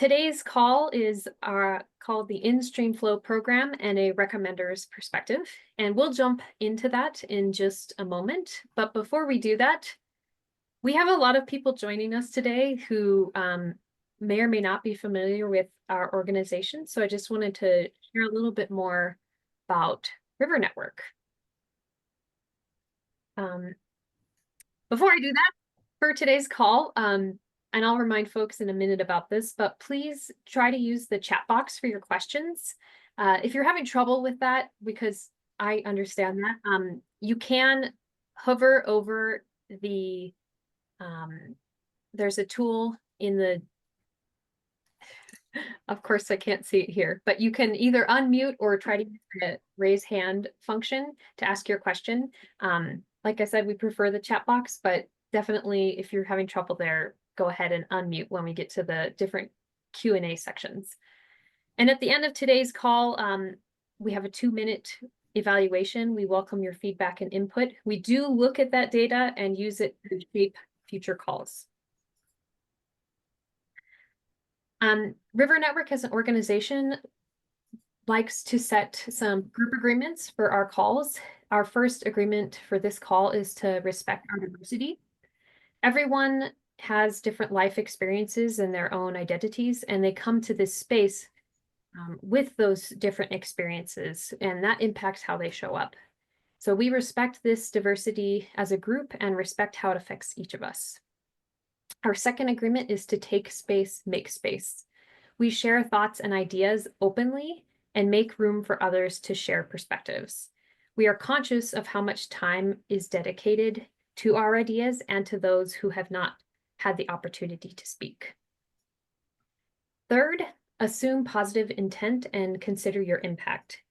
Today's call is called the Instream Flow program and a recommender's perspective. And we'll jump into that in just a moment. But before we do that, we have a lot of people joining us today who may or may not be familiar with our organization. So I just wanted to share a little bit more about River Network. Before I do that, for today's call, and I'll remind folks in a minute about this, but please try to use the chat box for your questions. If you're having trouble with that, because I understand that, you can hover over the, there's a tool in the, of course I can't see it here, but you can either unmute or try to use the raise hand function to ask your question. Like I said, we prefer the chat box, but definitely if you're having trouble there, go ahead and unmute when we get to the different Q&A sections. And at the end of today's call, we have a 2-minute evaluation. We welcome your feedback and input. We do look at that data and use it to shape future calls. River Network as an organization likes to set some group agreements for our calls. Our first agreement for this call is to respect our diversity. Everyone has different life experiences and their own identities, and they come to this space with those different experiences, and that impacts how they show up. So we respect this diversity as a group and respect how it affects each of us. Our second agreement is to take space, make space. We share thoughts and ideas openly and make room for others to share perspectives. We are conscious of how much time is dedicated to our ideas and to those who have not had the opportunity to speak. Third, assume positive intent and consider your impact.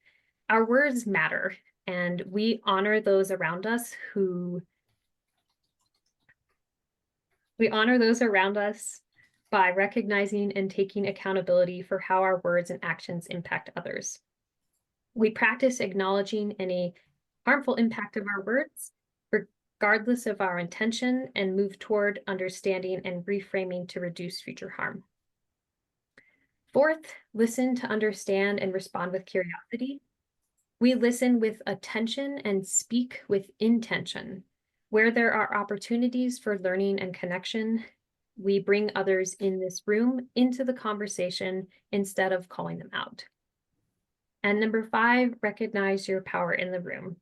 Our words matter, and we honor those around us by recognizing and taking accountability for how our words and actions impact others. We practice acknowledging any harmful impact of our words, regardless of our intention, and move toward understanding and reframing to reduce future harm. Fourth, listen to understand and respond with curiosity. We listen with attention and speak with intention. Where there are opportunities for learning and connection, we bring others in this room into the conversation instead of calling them out. And number 5, recognize your power in the room.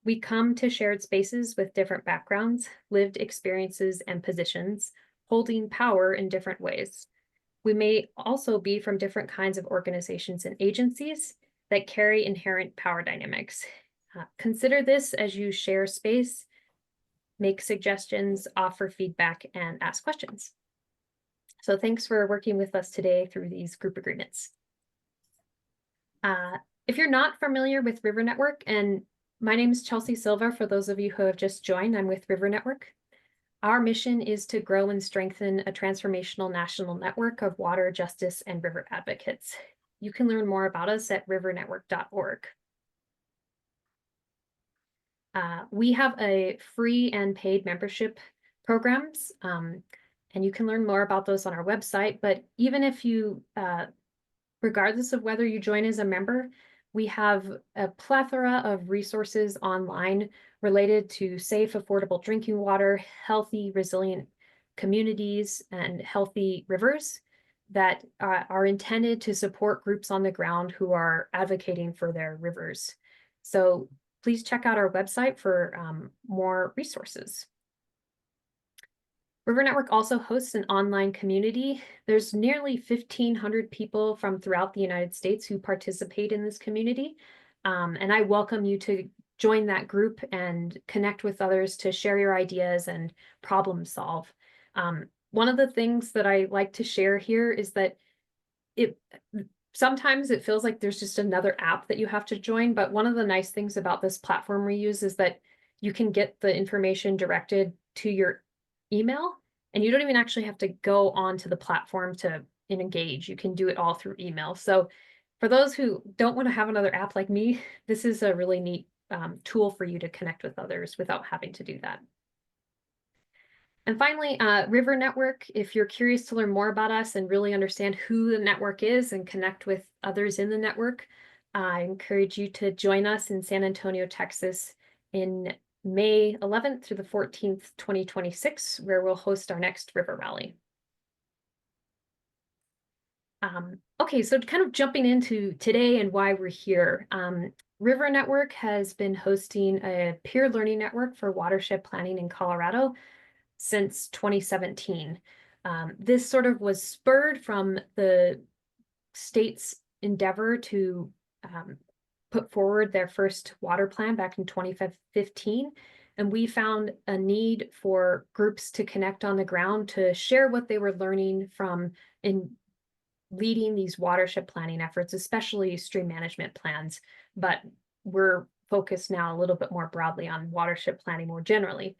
We come to shared spaces with different backgrounds, lived experiences, and positions, holding power in different ways. We may also be from different kinds of organizations and agencies that carry inherent power dynamics. Consider this as you share space, make suggestions, offer feedback, and ask questions. So thanks for working with us today through these group agreements. If you're not familiar with River Network, and my name is Chelsea Silva, for those of you who have just joined, I'm with River Network. Our mission is to grow and strengthen a transformational national network of water, justice, and river advocates. You can learn more about us at rivernetwork.org. We have a free and paid membership programs, and you can learn more about those on our website. But even if you, regardless of whether you join as a member, we have a plethora of resources online related to safe, affordable drinking water, healthy, resilient communities, and healthy rivers that are intended to support groups on the ground who are advocating for their rivers. So please check out our website for more resources. River Network also hosts an online community. There's nearly 1,500 people from throughout the United States who participate in this community. And I welcome you to join that group and connect with others to share your ideas and problem solve. One of the things that I like to share here is that sometimes it feels like there's just another app that you have to join, but one of the nice things about this platform we use is that you can get the information directed to your email, and you don't even actually have to go onto the platform to engage. You can do it all through email. So for those who don't want to have another app like me, this is a really neat tool for you to connect with others without having to do that. And finally, River Network, if you're curious to learn more about us and really understand who the network is and connect with others in the network, I encourage you to join us in San Antonio, Texas in May 11th through the 14th, 2026, where we'll host our next River Rally. Okay, so kind of jumping into today and why we're here. River Network has been hosting a peer learning network for watershed planning in Colorado since 2017. This sort of was spurred from the state's endeavor to put forward their first water plan back in 2015. And we found a need for groups to connect on the ground to share what they were learning from in leading these watershed planning efforts, especially stream management plans. But we're focused now a little bit more broadly on watershed planning more generally.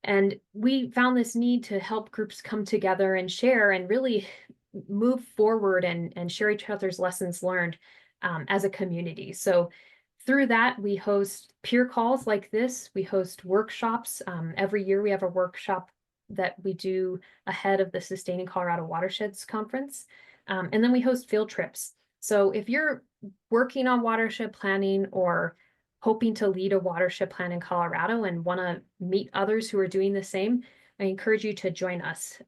And we found this need to help groups come together and share and really move forward and share each other's lessons learned as a community. So through that, we host peer calls like this. We host workshops. Every year we have a workshop that we do ahead of the Sustaining Colorado Watersheds Conference. And then we host field trips. So if you're working on watershed planning or hoping to lead a watershed plan in Colorado and want to meet others who are doing the same, I encourage you to join us.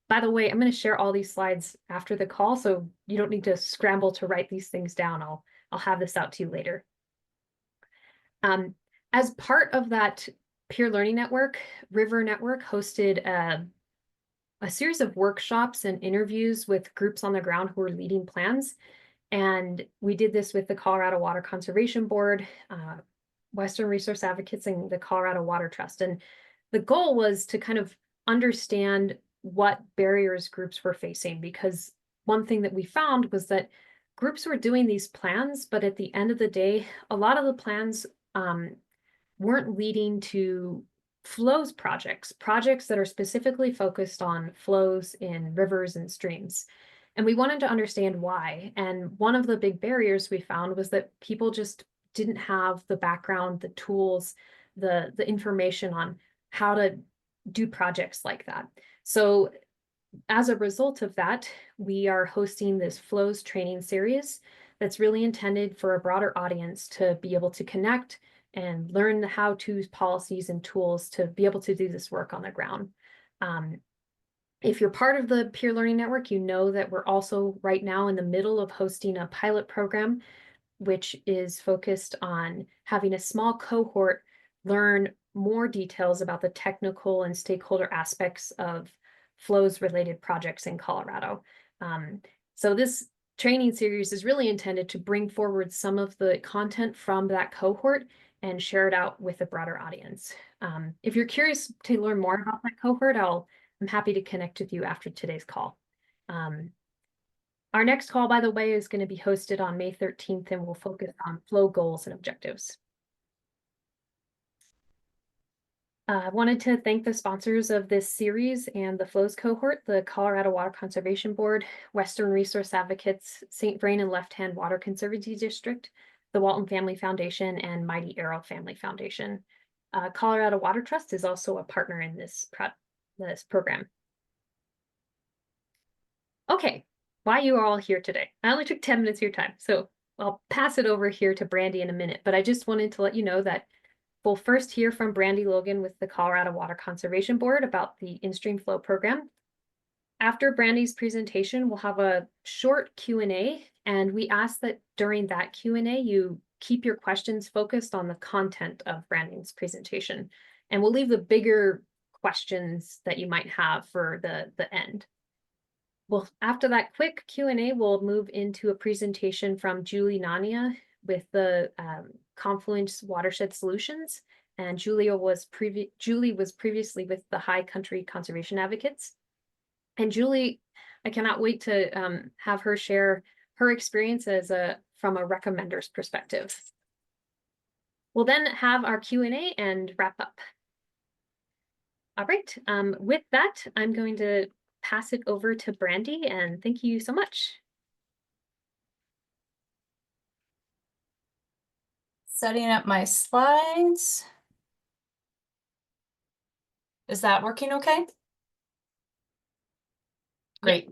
By the way, I'm going to share all these slides after the call, so you don't need to scramble to write these things down. I'll have this out to you later. As part of that peer learning network, River Network hosted a series of workshops and interviews with groups on the ground who are leading plans. And we did this with the Colorado Water Conservation Board, Western Resource Advocates, and the Colorado Water Trust. And the goal was to kind of understand what barriers groups were facing, because one thing that we found was that groups were doing these plans, but at the end of the day, a lot of the plans weren't leading to flows projects that are specifically focused on flows in rivers and streams. And we wanted to understand why. And one of the big barriers we found was that people just didn't have the background, the tools, the information on how to do projects like that. So as a result of that, we are hosting this flows training series that's really intended for a broader audience to be able to connect and learn the how-tos, policies, and tools to be able to do this work on the ground. If you're part of the peer learning network, you know that we're also right now in the middle of hosting a pilot program, which is focused on having a small cohort learn more details about the technical and stakeholder aspects of flows related projects in Colorado. So this training series is really intended to bring forward some of the content from that cohort and share it out with a broader audience. If you're curious to learn more about that cohort, I'm happy to connect with you after today's call. Our next call, by the way, is going to be hosted on May 13th, and we'll focus on flow goals and objectives. I wanted to thank the sponsors of this series and the flows cohort, the Colorado Water Conservation Board, Western Resource Advocates, St. Vrain and Left Hand Water Conservancy District, the Walton Family Foundation, and Mighty Arrow Family Foundation. Colorado Water Trust is also a partner in this program. Okay, why you are all here today. I only took 10 minutes of your time, so I'll pass it over here to Brandy in a minute, but I just wanted to let you know that we'll first hear from Brandy Logan with the Colorado Water Conservation Board about the Instream Flow program. After Brandy's presentation, we'll have a short Q&A, and we ask that during that Q&A, you keep your questions focused on the content of Brandy's presentation, and we'll leave the bigger questions that you might have for the end. Well, after that quick Q&A, we'll move into a presentation from Julie Nania with the Confluence Watershed Solutions. And Julie was previously with the High Country Conservation Advocates. And Julie, I cannot wait to have her share her experience from a recommender's perspective. We'll then have our Q&A and wrap up. All right, with that, I'm going to pass it over to Brandy, and thank you so much. Setting up my slides. Is that working okay? Great.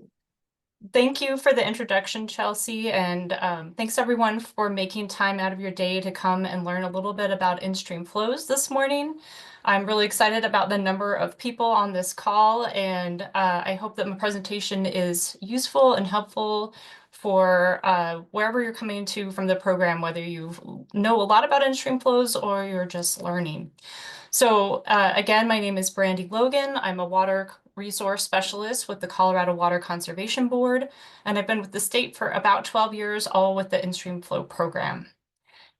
Thank you for the introduction, Chelsea, and thanks everyone for making time out of your day to come and learn a little bit about Instream Flows this morning. I'm really excited about the number of people on this call, and I hope that my presentation is useful and helpful for wherever you're coming to from the program, whether you know a lot about Instream Flows or you're just learning. So again, my name is Brandy Logan. I'm a water resource specialist with the Colorado Water Conservation Board, and I've been with the state for about 12 years, all with the Instream Flow program.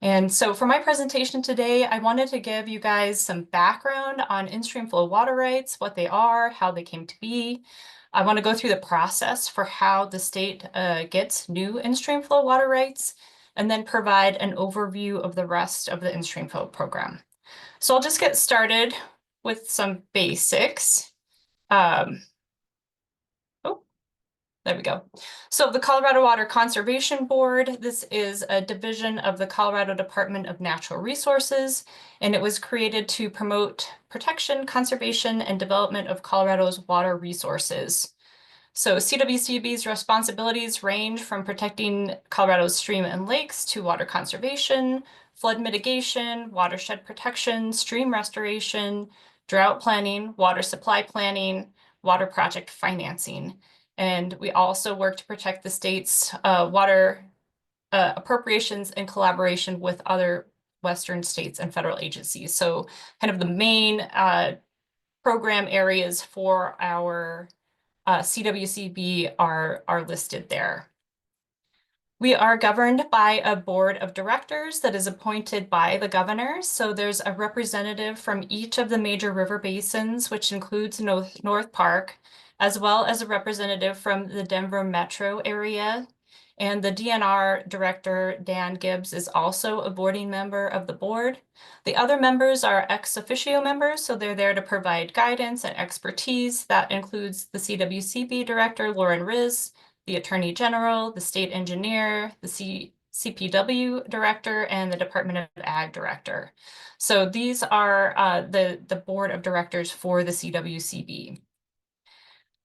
And so for my presentation today, I wanted to give you guys some background on in-stream flow water rights, what they are, how they came to be. I want to go through the process for how the state gets new in-stream flow water rights, and then provide an overview of the rest of the in-stream flow program. So I'll just get started with some basics. Oh, there we go. So the Colorado Water Conservation Board, this is a division of the Colorado Department of Natural Resources, and it was created to promote protection, conservation, and development of Colorado's water resources. So CWCB's responsibilities range from protecting Colorado's stream and lakes to water conservation, flood mitigation, watershed protection, stream restoration, drought planning, water supply planning, water project financing. And we also work to protect the state's water appropriations in collaboration with other Western states and federal agencies. So kind of the main program areas for our CWCB are listed there. We are governed by a board of directors that is appointed by the governor. So there's a representative from each of the major river basins, which includes North Park, as well as a representative from the Denver metro area. And the DNR director, Dan Gibbs, is also a boarding member of the board. The other members are ex officio members, so they're there to provide guidance and expertise. That includes the CWCB director, Lauren Riz, the Attorney General, the State Engineer, the CPW Director, and the Department of Ag Director. So these are the board of directors for the CWCB.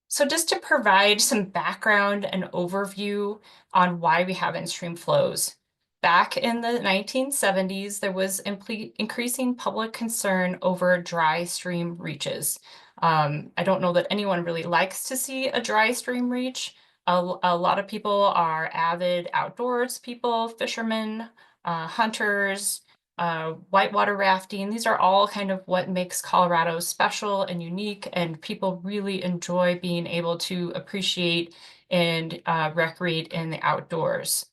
So just to provide some background and overview on why we have in-stream flows. Back in the 1970s, there was increasing public concern over dry stream reaches. I don't know that anyone really likes to see a dry stream reach. A lot of people are avid outdoors people, fishermen, hunters, whitewater rafting. These are all kind of what makes Colorado special and unique, and people really enjoy being able to appreciate and recreate in the outdoors.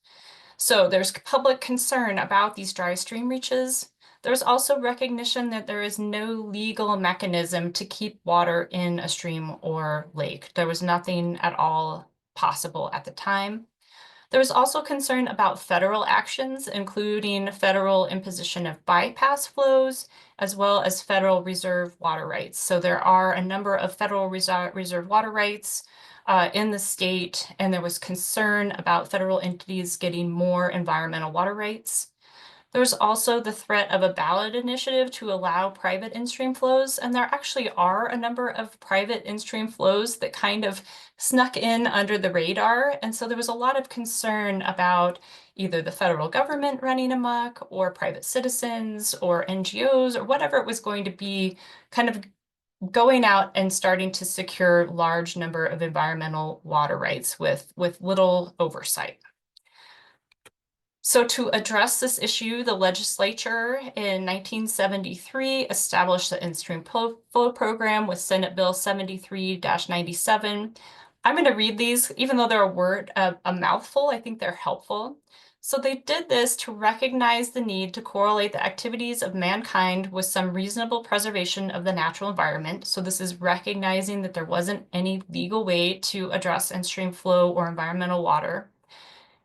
So there's public concern about these dry stream reaches. There's also recognition that there is no legal mechanism to keep water in a stream or lake. There was nothing at all possible at the time. There was also concern about federal actions, including federal imposition of bypass flows, as well as federal reserve water rights. So there are a number of federal reserve water rights in the state, and there was concern about federal entities getting more environmental water rights. There's also the threat of a ballot initiative to allow private in-stream flows, and there actually are a number of private in-stream flows that kind of snuck in under the radar. And so there was a lot of concern about either the federal government running amok or private citizens or NGOs or whatever it was going to be, kind of going out and starting to secure large number of environmental water rights with little oversight. So to address this issue, the legislature in 1973 established the In-Stream Flow Program with Senate Bill 73-97. I'm going to read these, even though they're a mouthful, I think they're helpful. So they did this to recognize the need to correlate the activities of mankind with some reasonable preservation of the natural environment. So this is recognizing that there wasn't any legal way to address in-stream flow or environmental water.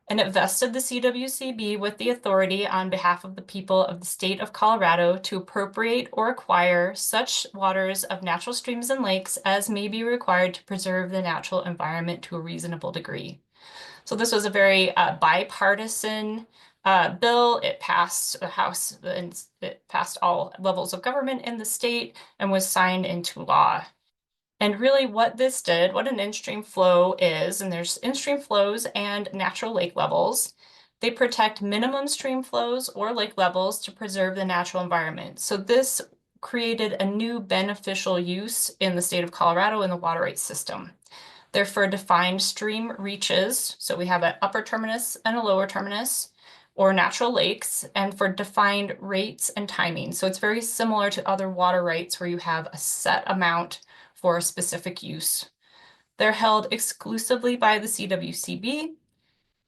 And it vested the CWCB with the authority on behalf of the people of the state of Colorado to appropriate or acquire such waters of natural streams and lakes as may be required to preserve the natural environment to a reasonable degree. So this was a very bipartisan bill. It passed the House, and it passed all levels of government in the state and was signed into law. And really what this did, what an in-stream flow is, and there's in-stream flows and natural lake levels. They protect minimum stream flows or lake levels to preserve the natural environment. So this created a new beneficial use in the state of Colorado in the water rights system. Therefore, defined stream reaches, so we have an upper terminus and a lower terminus, or natural lakes, and for defined rates and timing. So it's very similar to other water rights where you have a set amount for a specific use. They're held exclusively by the CWCB.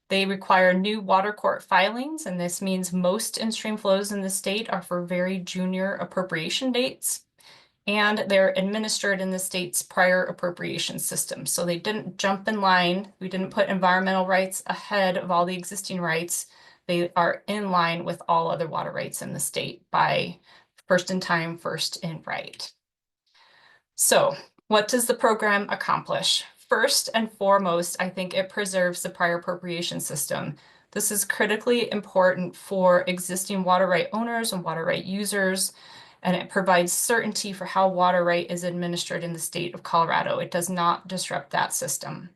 They require new water court filings, and this means most in-stream flows in the state are for very junior appropriation dates, and they're administered in the state's prior appropriation system. So they didn't jump in line. We didn't put environmental rights ahead of all the existing rights. They are in line with all other water rights in the state by first in time, first in right. So what does the program accomplish? First and foremost, I think it preserves the prior appropriation system. This is critically important for existing water right owners and water right users, and it provides certainty for how water right is administered in the state of Colorado. It does not disrupt that system.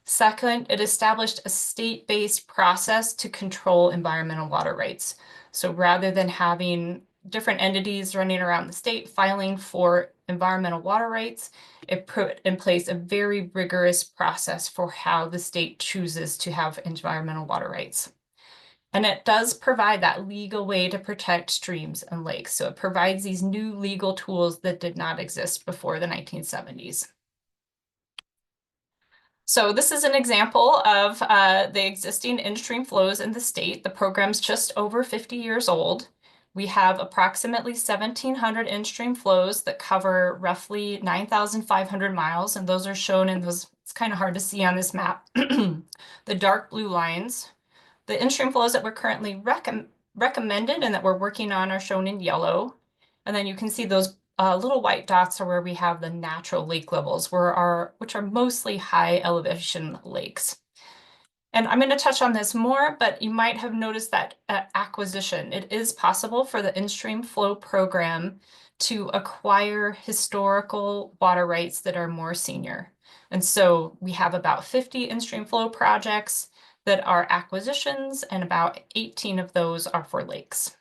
Second, it established a state-based process to control environmental water rights. So rather than having different entities running around the state filing for environmental water rights, it put in place a very rigorous process for how the state chooses to have environmental water rights. And it does provide that legal way to protect streams and lakes. So it provides these new legal tools that did not exist before the 1970s. So this is an example of the existing in-stream flows in the state. The program's just over 50 years old. We have approximately 1,700 in-stream flows that cover roughly 9,500 miles, and those are shown in those, it's kind of hard to see on this map, the dark blue lines. The in-stream flows that we're currently recommended and that we're working on are shown in yellow. And then you can see those little white dots are where we have the natural lake levels, which are mostly high elevation lakes. And I'm going to touch on this more, but you might have noticed that acquisition. It is possible for the in-stream flow program to acquire historical water rights that are more senior. And so we have about 50 in-stream flow projects that are acquisitions, and about 18 of those are for lakes.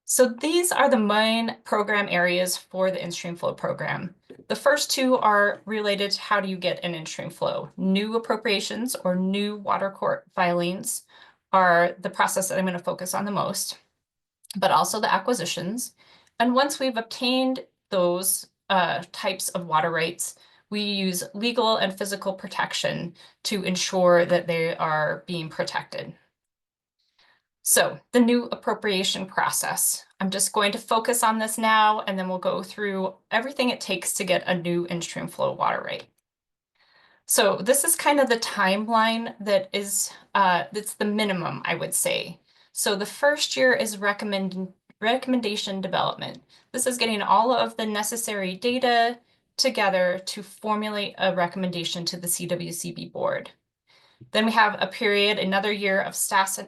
So these are the main program areas for the in-stream flow program. The first two are related to how do you get an in-stream flow. New appropriations or new water court filings are the process that I'm going to focus on the most, but also the acquisitions. And once we've obtained those types of water rights, we use legal and physical protection to ensure that they are being protected. So the new appropriation process, I'm just going to focus on this now, and then we'll go through everything it takes to get a new in-stream flow water right. So this is kind of the timeline that is, that's the minimum, I would say. So the first year is recommendation development. This is getting all of the necessary data together to formulate a recommendation to the CWCB board. Then we have a period, another year of staff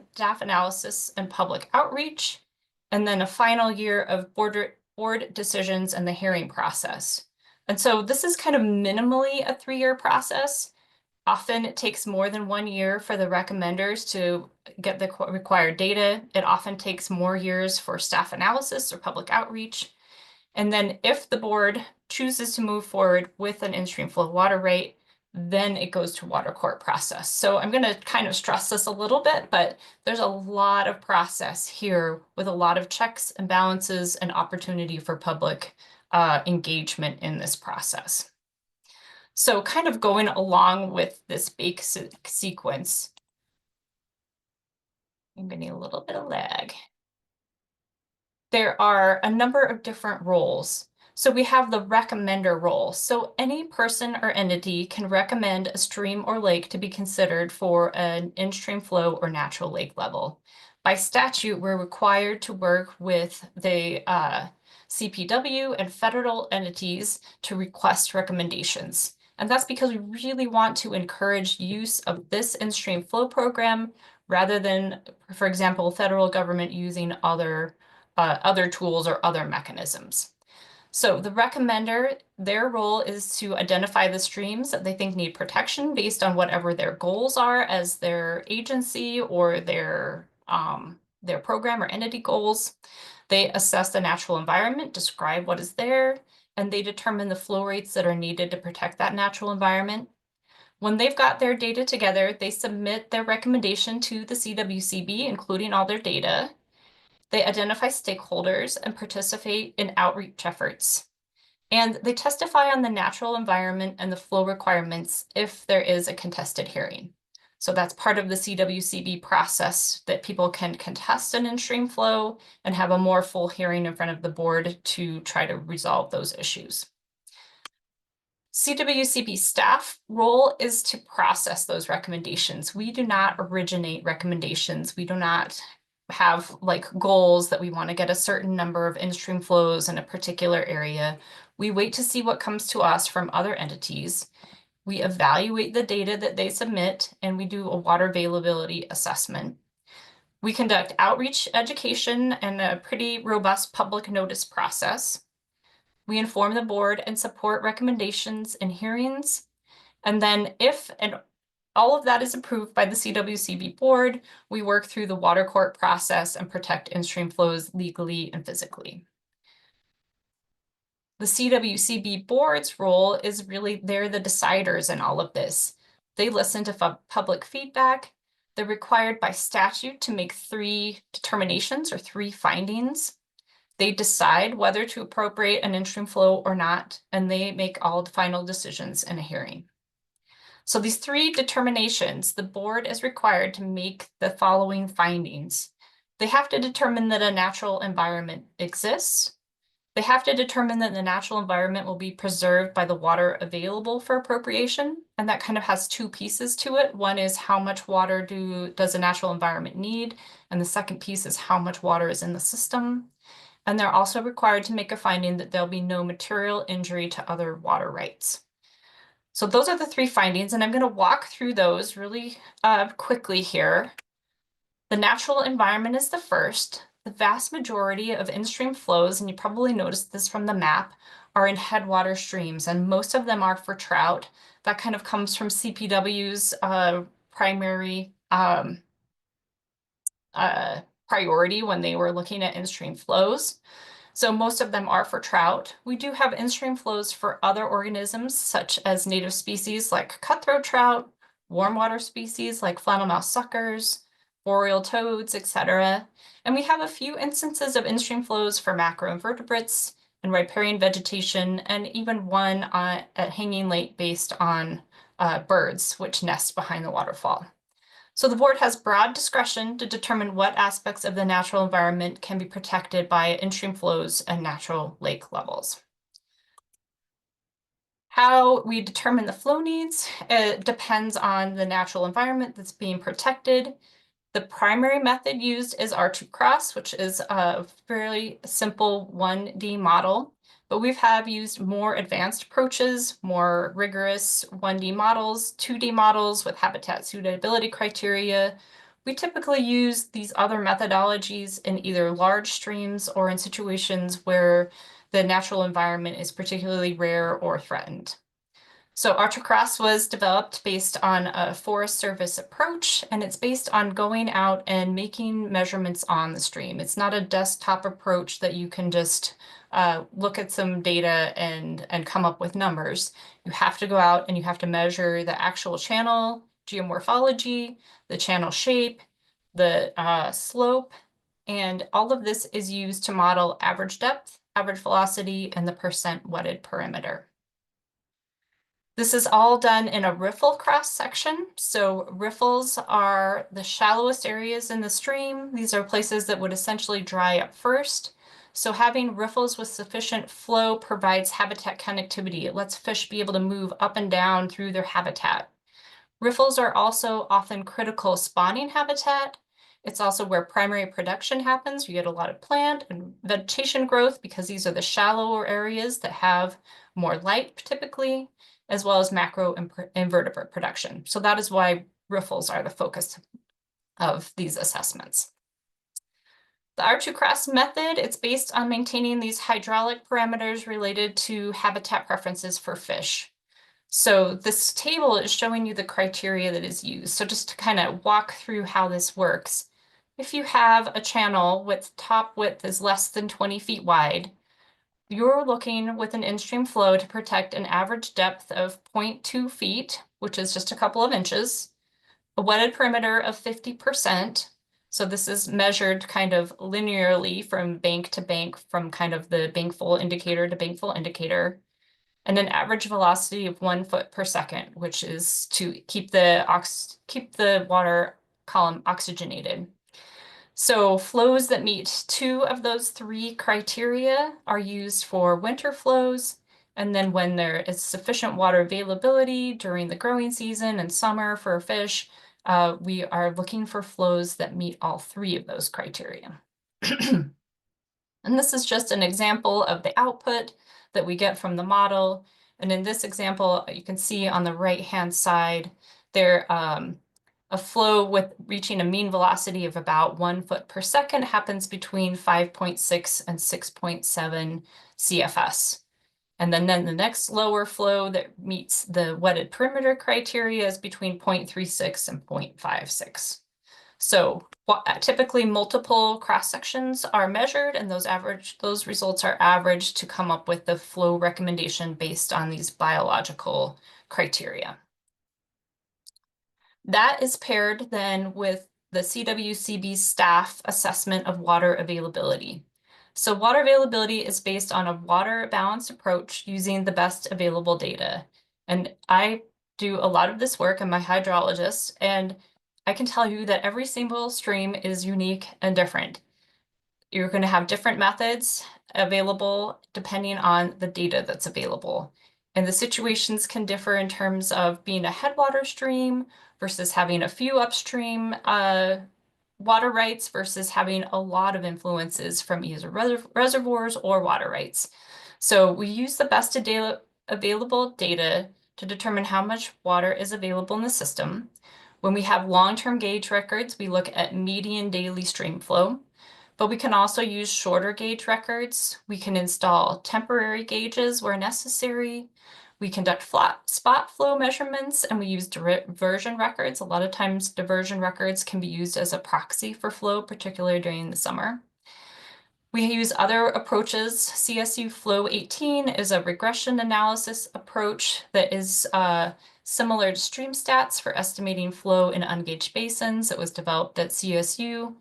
analysis and public outreach, and then a final year of board decisions and the hearing process. And so this is kind of minimally a 3-year process. Often it takes more than 1 year for the recommenders to get the required data. It often takes more years for staff analysis or public outreach. And then if the board chooses to move forward with an in-stream flow water rate, then it goes to water court process. So I'm going to kind of stress this a little bit, but there's a lot of process here with a lot of checks and balances and opportunity for public engagement in this process. So kind of going along with this basic sequence, I'm getting a little bit of lag. There are a number of different roles. So we have the recommender role. So any person or entity can recommend a stream or lake to be considered for an in-stream flow or natural lake level. By statute, we're required to work with the CPW and federal entities to request recommendations. And that's because we really want to encourage use of this in-stream flow program rather than, for example, federal government using other tools or other mechanisms. So the recommender, their role is to identify the streams that they think need protection based on whatever their goals are as their agency or their program or entity goals. They assess the natural environment, describe what is there, and they determine the flow rates that are needed to protect that natural environment. When they've got their data together, they submit their recommendation to the CWCB, including all their data. They identify stakeholders and participate in outreach efforts. And they testify on the natural environment and the flow requirements if there is a contested hearing. So that's part of the CWCB process, that people can contest an in-stream flow and have a more full hearing in front of the board to try to resolve those issues. CWCB staff role is to process those recommendations. We do not originate recommendations. We do not have like goals that we want to get a certain number of in-stream flows in a particular area. We wait to see what comes to us from other entities. We evaluate the data that they submit, and we do a water availability assessment. We conduct outreach education and a pretty robust public notice process. We inform the board and support recommendations and hearings. And then if all of that is approved by the CWCB board, we work through the water court process and protect in-stream flows legally and physically. The CWCB board's role is really, they're the deciders in all of this. They listen to public feedback. They're required by statute to make 3 determinations or 3 findings. They decide whether to appropriate an in-stream flow or not, and they make all the final decisions in a hearing. So these 3 determinations, the board is required to make the following findings. They have to determine that a natural environment exists. They have to determine that the natural environment will be preserved by the water available for appropriation, and that kind of has 2 pieces to it. One is how much water does a natural environment need, and the second piece is how much water is in the system. And they're also required to make a finding that there'll be no material injury to other water rights. So those are the 3 findings, and I'm going to walk through those really quickly here. The natural environment is the first. The vast majority of in-stream flows, and you probably noticed this from the map, are in headwater streams, and most of them are for trout. That kind of comes from CPW's primary priority when they were looking at in-stream flows. So most of them are for trout. We do have in-stream flows for other organisms, such as native species like cutthroat trout, warm water species like flannelmouth suckers, boreal toads, etc. And we have a few instances of in-stream flows for macroinvertebrates and riparian vegetation, and even one at Hanging Lake based on birds, which nest behind the waterfall. So the board has broad discretion to determine what aspects of the natural environment can be protected by in-stream flows and natural lake levels. How we determine the flow needs depends on the natural environment that's being protected. The primary method used is R2-cross, which is a fairly simple 1D model. But we have used more advanced approaches, more rigorous 1D models, 2D models with habitat suitability criteria. We typically use these other methodologies in either large streams or in situations where the natural environment is particularly rare or threatened. So R2-cross was developed based on a Forest Service approach, and it's based on going out and making measurements on the stream. It's not a desktop approach that you can just look at some data and come up with numbers. You have to go out and you have to measure the actual channel geomorphology, the channel shape, the slope, and all of this is used to model average depth, average velocity, and the percent wetted perimeter. This is all done in a riffle cross section. So riffles are the shallowest areas in the stream. These are places that would essentially dry up first. So having riffles with sufficient flow provides habitat connectivity. It lets fish be able to move up and down through their habitat. Riffles are also often critical spawning habitat. It's also where primary production happens. You get a lot of plant and vegetation growth because these are the shallower areas that have more light typically, as well as macro invertebrate production. So that is why riffles are the focus. of these assessments. The R2CRAS method, it's based on maintaining these hydraulic parameters related to habitat preferences for fish. So this table is showing you the criteria that is used. So just to kind of walk through how this works, if you have a channel with top width is less than 20 feet wide, you're looking with an in-stream flow to protect an average depth of 0.2 feet, which is just a couple of inches, a wetted perimeter of 50%. So this is measured kind of linearly from bank to bank, from kind of the bankful indicator to bankful indicator, and an average velocity of 1 foot per second, which is to keep the water column oxygenated. So flows that meet 2 of those 3 criteria are used for winter flows. And then when there is sufficient water availability during the growing season and summer for fish, we are looking for flows that meet all 3 of those criteria. And this is just an example of the output that we get from the model. And in this example, you can see on the right-hand side, there a flow with reaching a mean velocity of about 1 foot per second happens between 5.6 and 6.7 CFS. And then the next lower flow that meets the wetted perimeter criteria is between 0.36 and 0.56. So typically multiple cross sections are measured, and those results are averaged to come up with the flow recommendation based on these biological criteria. That is paired then with the CWCB staff assessment of water availability. So water availability is based on a water balance approach using the best available data. And I do a lot of this work. I'm a hydrologist, and I can tell you that every single stream is unique and different. You're going to have different methods available depending on the data that's available. And the situations can differ in terms of being a headwater stream versus having a few upstream water rights versus having a lot of influences from either reservoirs or water rights. So we use the best available data to determine how much water is available in the system. When we have long-term gauge records, we look at median daily stream flow, but we can also use shorter gauge records. We can install temporary gauges where necessary. We conduct flat spot flow measurements, and we use diversion records. A lot of times diversion records can be used as a proxy for flow, particularly during the summer. We use other approaches. CSU Flow 18 is a regression analysis approach that is similar to StreamStats for estimating flow in ungauged basins. It was developed at CSU.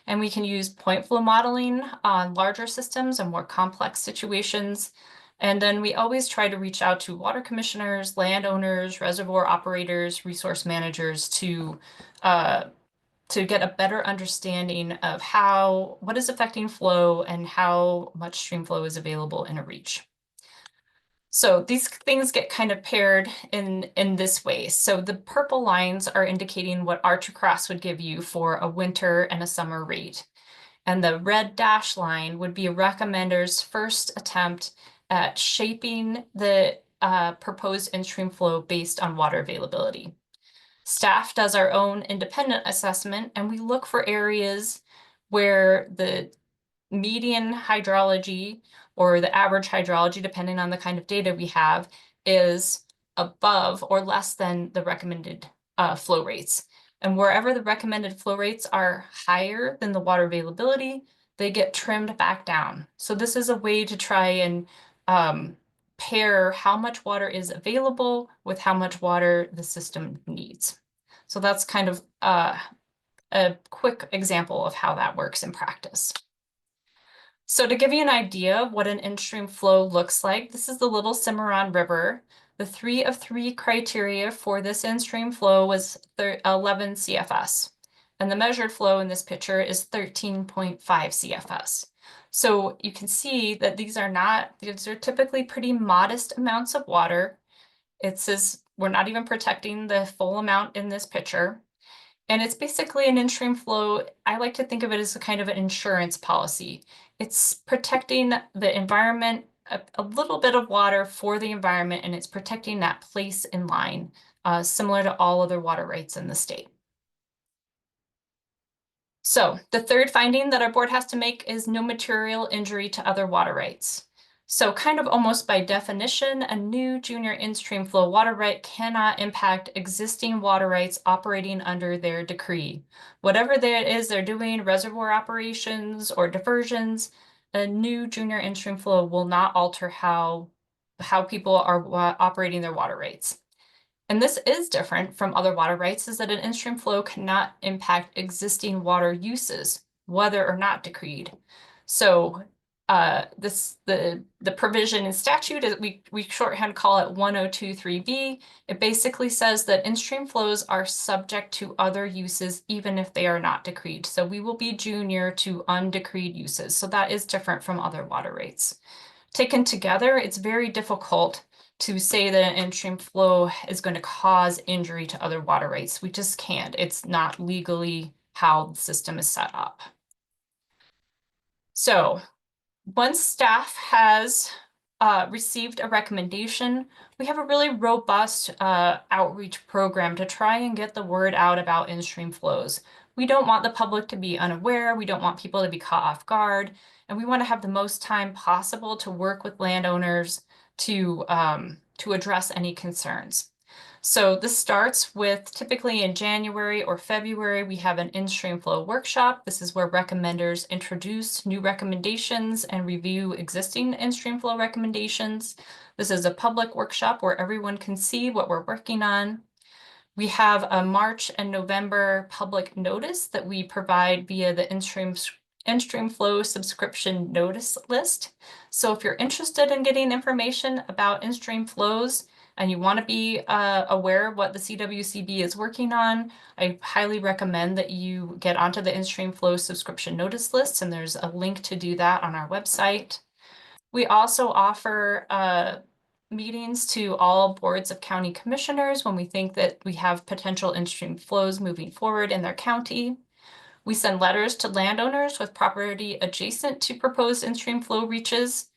And we can use point flow modeling on larger systems and more complex situations. And then we always try to reach out to water commissioners, landowners, reservoir operators, resource managers to get a better understanding of what is affecting flow and how much stream flow is available in a reach. So these things get kind of paired in this way. So the purple lines are indicating what R2CRAS would give you for a winter and a summer rate. And the red dash line would be a recommender's first attempt at shaping the proposed in-stream flow based on water availability. Staff does our own independent assessment, and we look for areas where the median hydrology or the average hydrology, depending on the kind of data we have, is above or less than the recommended flow rates. And wherever the recommended flow rates are higher than the water availability, they get trimmed back down. So this is a way to try and pair how much water is available with how much water the system needs. So that's kind of a quick example of how that works in practice. So to give you an idea of what an in-stream flow looks like, this is the Little Cimarron River. The 3 of 3 criteria for this in-stream flow was 11 CFS. And the measured flow in this picture is 13.5 CFS. So you can see that these are typically pretty modest amounts of water. It says we're not even protecting the full amount in this picture. And it's basically an in-stream flow. I like to think of it as a kind of an insurance policy. It's protecting the environment, a little bit of water for the environment, and it's protecting that place in line, similar to all other water rights in the state. So the third finding that our board has to make is no material injury to other water rights. So kind of almost by definition, a new junior in-stream flow water right cannot impact existing water rights operating under their decree. Whatever that is they're doing, reservoir operations or diversions, a new junior in-stream flow will not alter how people are operating their water rights. And this is different from other water rights, is that an in-stream flow cannot impact existing water uses, whether or not decreed. So the provision in statute is we shorthand call it 1023B. It basically says that in-stream flows are subject to other uses even if they are not decreed. So we will be junior to undecreed uses. So that is different from other water rights. Taken together, it's very difficult to say that an in-stream flow is going to cause injury to other water rights. We just can't. It's not legally how the system is set up. So once staff has received a recommendation, we have a really robust outreach program to try and get the word out about in-stream flows. We don't want the public to be unaware. We don't want people to be caught off guard. And we want to have the most time possible to work with landowners to address any concerns. So this starts with typically in January or February, we have an in-stream flow workshop. This is where recommenders introduce new recommendations and review existing in-stream flow recommendations. This is a public workshop where everyone can see what we're working on. We have a March and November public notice that we provide via the in-stream flow subscription notice list. So if you're interested in getting information about in-stream flows and you want to be aware of what the CWCB is working on, I highly recommend that you get onto the in-stream flow subscription notice list, and there's a link to do that on our website. We also offer meetings to all boards of county commissioners when we think that we have potential in-stream flows moving forward in their county. We send letters to landowners with property adjacent to proposed in-stream flow reaches.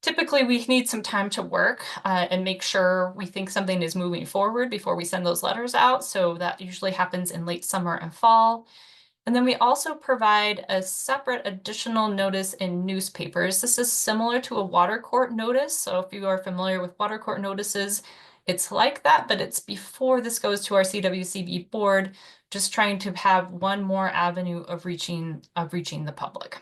Typically, we need some time to work and make sure we think something is moving forward before we send those letters out. So that usually happens in late summer and fall. And then we also provide a separate additional notice in newspapers. This is similar to a water court notice. So if you are familiar with water court notices, it's like that, but it's before this goes to our CWCB board, just trying to have one more avenue of reaching the public.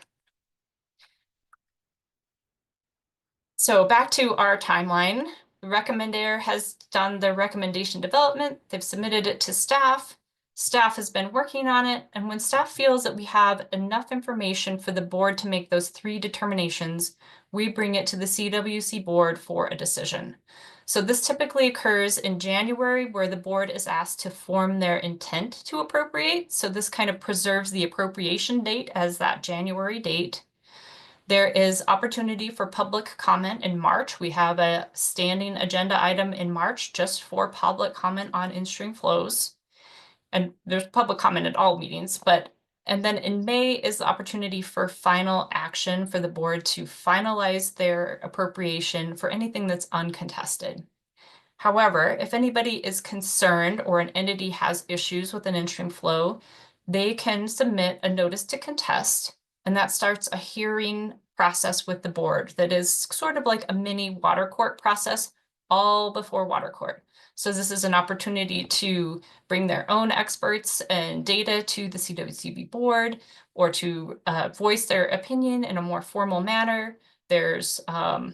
So back to our timeline. The recommender has done the recommendation development. They've submitted it to staff. Staff has been working on it. And when staff feels that we have enough information for the board to make those 3 determinations, we bring it to the CWC board for a decision. So this typically occurs in January, where the board is asked to form their intent to appropriate. So this kind of preserves the appropriation date as that January date. There is opportunity for public comment in March. We have a standing agenda item in March just for public comment on in-stream flows. And there's public comment at all meetings, and then in May is the opportunity for final action for the board to finalize their appropriation for anything that's uncontested. However, if anybody is concerned or an entity has issues with an in-stream flow, they can submit a notice to contest, and that starts a hearing process with the board that is sort of like a mini water court process all before water court. So this is an opportunity to bring their own experts and data to the CWCB board, or to voice their opinion in a more formal manner. There's a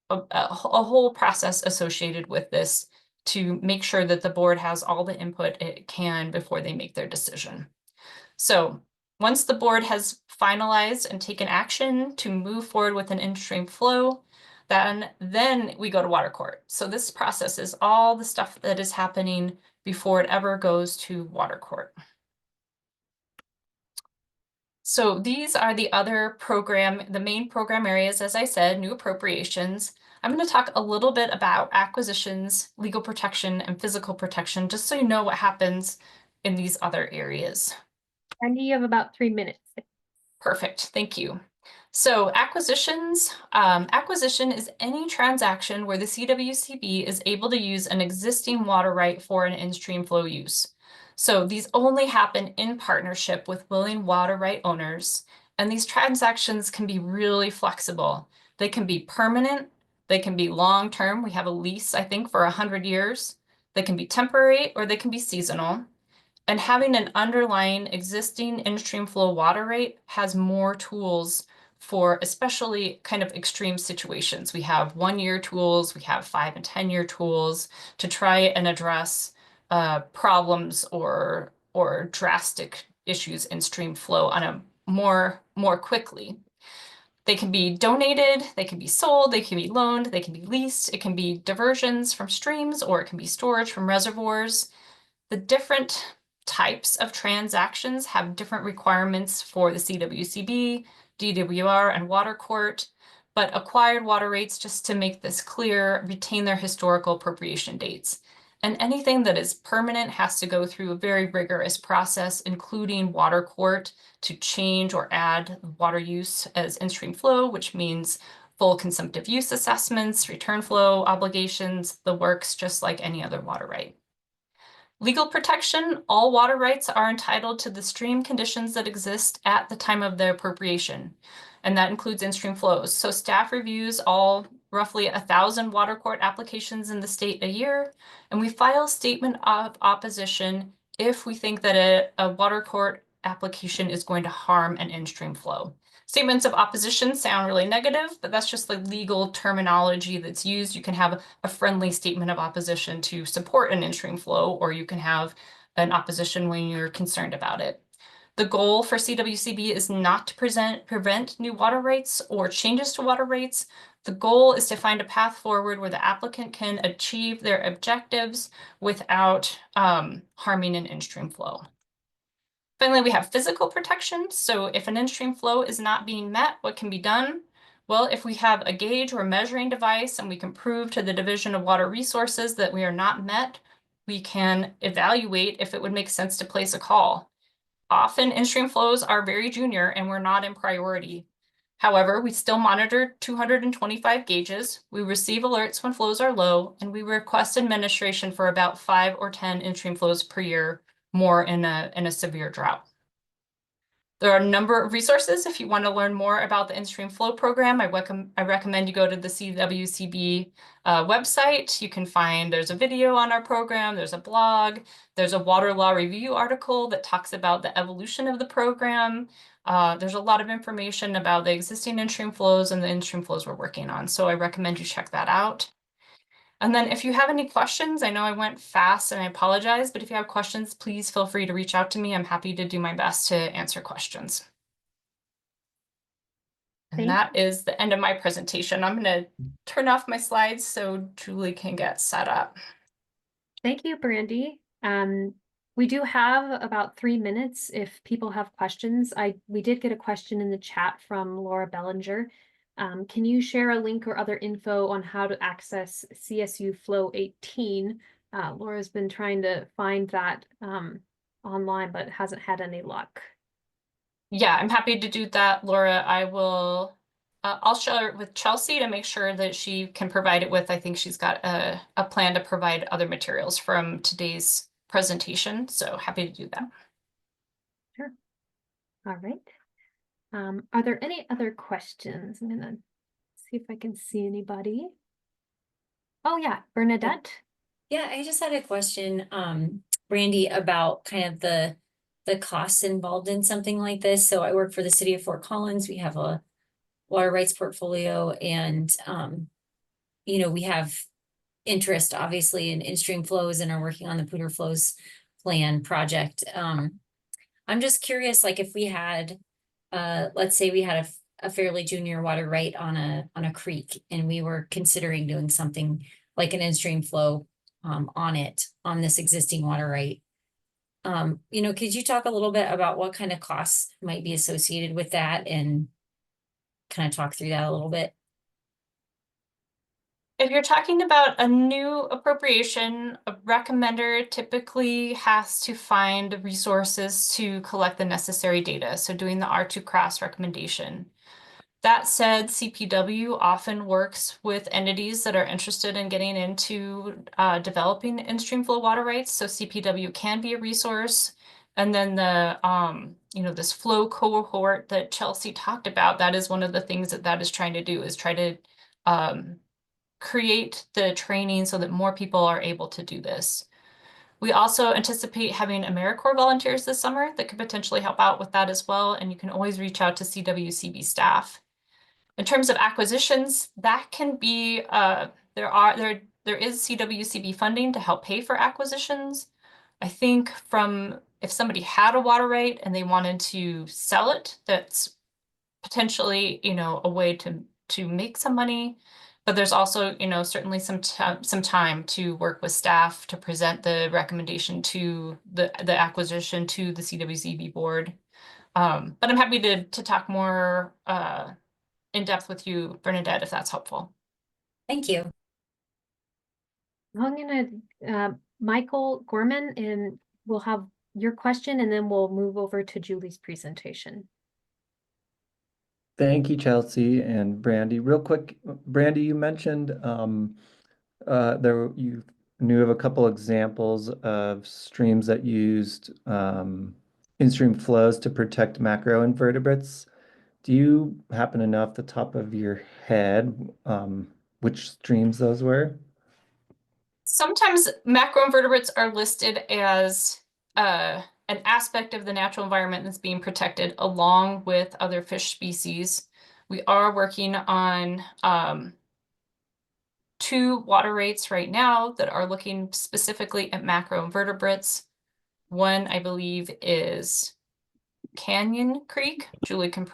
whole process associated with this to make sure that the board has all the input it can before they make their decision. So once the board has finalized and taken action to move forward with an in-stream flow, then we go to water court. So this process is all the stuff that is happening before it ever goes to water court. So these are the main program areas, as I said, new appropriations. I'm going to talk a little bit about acquisitions, legal protection, and physical protection, just so you know what happens in these other areas. And you have about 3 minutes. Perfect, thank you. So acquisitions, acquisition is any transaction where the CWCB is able to use an existing water right for an in-stream flow use. So these only happen in partnership with willing water right owners, and these transactions can be really flexible. They can be permanent, they can be long-term. We have a lease, I think, for 100 years. They can be temporary or they can be seasonal. And having an underlying existing in-stream flow water rate has more tools for especially kind of extreme situations. We have 1-year tools, we have 5 and 10-year tools to try and address problems or drastic issues in stream flow on a more quickly. They can be donated, they can be sold, they can be loaned, they can be leased, it can be diversions from streams, or it can be storage from reservoirs. The different types of transactions have different requirements for the CWCB, DWR, and water court, but acquired water rates, just to make this clear, retain their historical appropriation dates. And anything that is permanent has to go through a very rigorous process, including water court, to change or add water use as in-stream flow, which means full consumptive use assessments, return flow obligations, the works, just like any other water right. Legal protection: all water rights are entitled to the stream conditions that exist at the time of their appropriation, and that includes in-stream flows. So staff reviews all roughly 1,000 water court applications in the state a year, and we file a statement of opposition if we think that a water court application is going to harm an in-stream flow. Statements of opposition sound really negative, but that's just the legal terminology that's used. You can have a friendly statement of opposition to support an in-stream flow, or you can have an opposition when you're concerned about it. The goal for CWCB is not to prevent new water rights or changes to water rights. The goal is to find a path forward where the applicant can achieve their objectives without harming an in-stream flow. Finally, we have physical protection. So if an in-stream flow is not being met, what can be done? Well, if we have a gauge or measuring device and we can prove to the Division of Water Resources that we are not met, we can evaluate if it would make sense to place a call. Often in-stream flows are very junior and we're not in priority. However, we still monitor 225 gauges. We receive alerts when flows are low, and we request administration for about 5 or 10 in-stream flows per year, more in a severe drought. There are a number of resources if you want to learn more about the in-stream flow program. I recommend you go to the CWCB website. You can find there's a video on our program, there's a blog, there's a water law review article that talks about the evolution of the program. There's a lot of information about the existing in-stream flows and the in-stream flows we're working on. So I recommend you check that out. And then if you have any questions, I know I went fast and I apologize, but if you have questions, please feel free to reach out to me. I'm happy to do my best to answer questions. And that is the end of my presentation. I'm going to turn off my slides so Julie can get set up. Thank you, Brandy. We do have about 3 minutes if people have questions. We did get a question in the chat from Laura Bellinger. Can you share a link or other info on how to access CSU Flow 18? Laura's been trying to find that online, but hasn't had any luck. Yeah, I'm happy to do that, Laura. I'll share it with Chelsea to make sure that she can provide it with, I think she's got a plan to provide other materials from today's presentation. So happy to do that. Sure. All right. Are there any other questions? I'm gonna see if I can see anybody. Oh yeah, Bernadette. Yeah, I just had a question, Brandy, about kind of the costs involved in something like this. So I work for the city of Fort Collins. We have a water rights portfolio, and we have interest obviously in in-stream flows and are working on the Pooter Flows Plan project. I'm just curious, like if we had let's say we had a fairly junior water right on a creek, and we were considering doing something like an in-stream flow on this existing water right. Could you talk a little bit about what kind of costs might be associated with that and kind of talk through that a little bit? If you're talking about a new appropriation, a recommender typically has to find resources to collect the necessary data. So doing the R2 cross recommendation. That said, CPW often works with entities that are interested in getting into developing in-stream flow water rights. So CPW can be a resource. And then the, this flow cohort that Chelsea talked about, that is one of the things that is trying to do, is try to create the training so that more people are able to do this. We also anticipate having AmeriCorps volunteers this summer that could potentially help out with that as well. And you can always reach out to CWCB staff. In terms of acquisitions, that can be, there is CWCB funding to help pay for acquisitions. I think if somebody had a water right and they wanted to sell it, that's potentially, a way to make some money. But there's also, certainly some time to work with staff to present the recommendation to the acquisition to the CWCB board. But I'm happy to talk more in depth with you, Bernadette, if that's helpful. Thank you. I'm gonna, Michael Gorman, and we'll have your question, and then we'll move over to Julie's presentation. Thank you, Chelsea and Brandy. Real quick, Brandy, you mentioned you knew of a couple examples of streams that used in-stream flows to protect macroinvertebrates. Do you happen to know off the top of your head which streams those were? Sometimes macroinvertebrates are listed as an aspect of the natural environment that's being protected along with other fish species. We are working on 2 water rates right now that are looking specifically at macroinvertebrates. One, I believe, is Canyon Creek. Julie can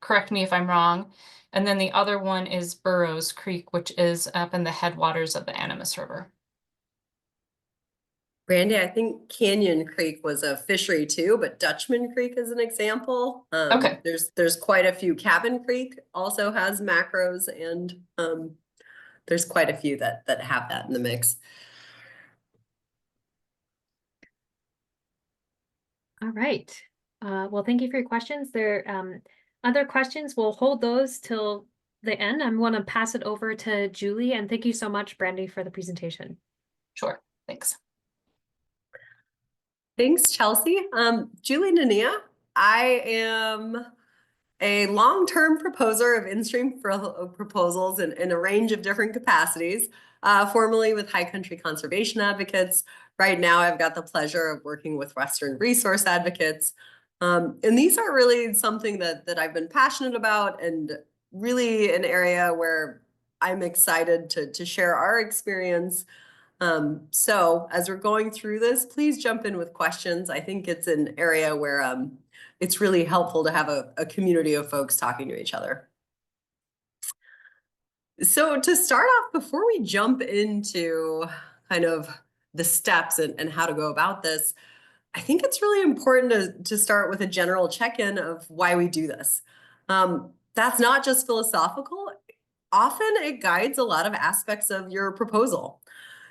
correct me if I'm wrong. And then the other one is Burroughs Creek, which is up in the headwaters of the Animas River. Brandy, I think Canyon Creek was a fishery too, but Dutchman Creek is an example. Okay. There's quite a few. Cabin Creek also has macros, and there's quite a few that have that in the mix. All right. Well, thank you for your questions. There other questions. We'll hold those till the end. I'm going to pass it over to Julie, and thank you so much, Brandy, for the presentation. Sure. Thanks. Thanks, Chelsea. Julie Nania. I am a long-term proposer of in-stream proposals in a range of different capacities, formerly with High Country Conservation Advocates. Right now, I've got the pleasure of working with Western Resource Advocates. And these are really something that I've been passionate about, and really an area where I'm excited to share our experience. So as we're going through this, please jump in with questions. I think it's an area where it's really helpful to have a community of folks talking to each other. So to start off, before we jump into kind of the steps and how to go about this, I think it's really important to start with a general check-in of why we do this. That's not just philosophical. Often it guides a lot of aspects of your proposal.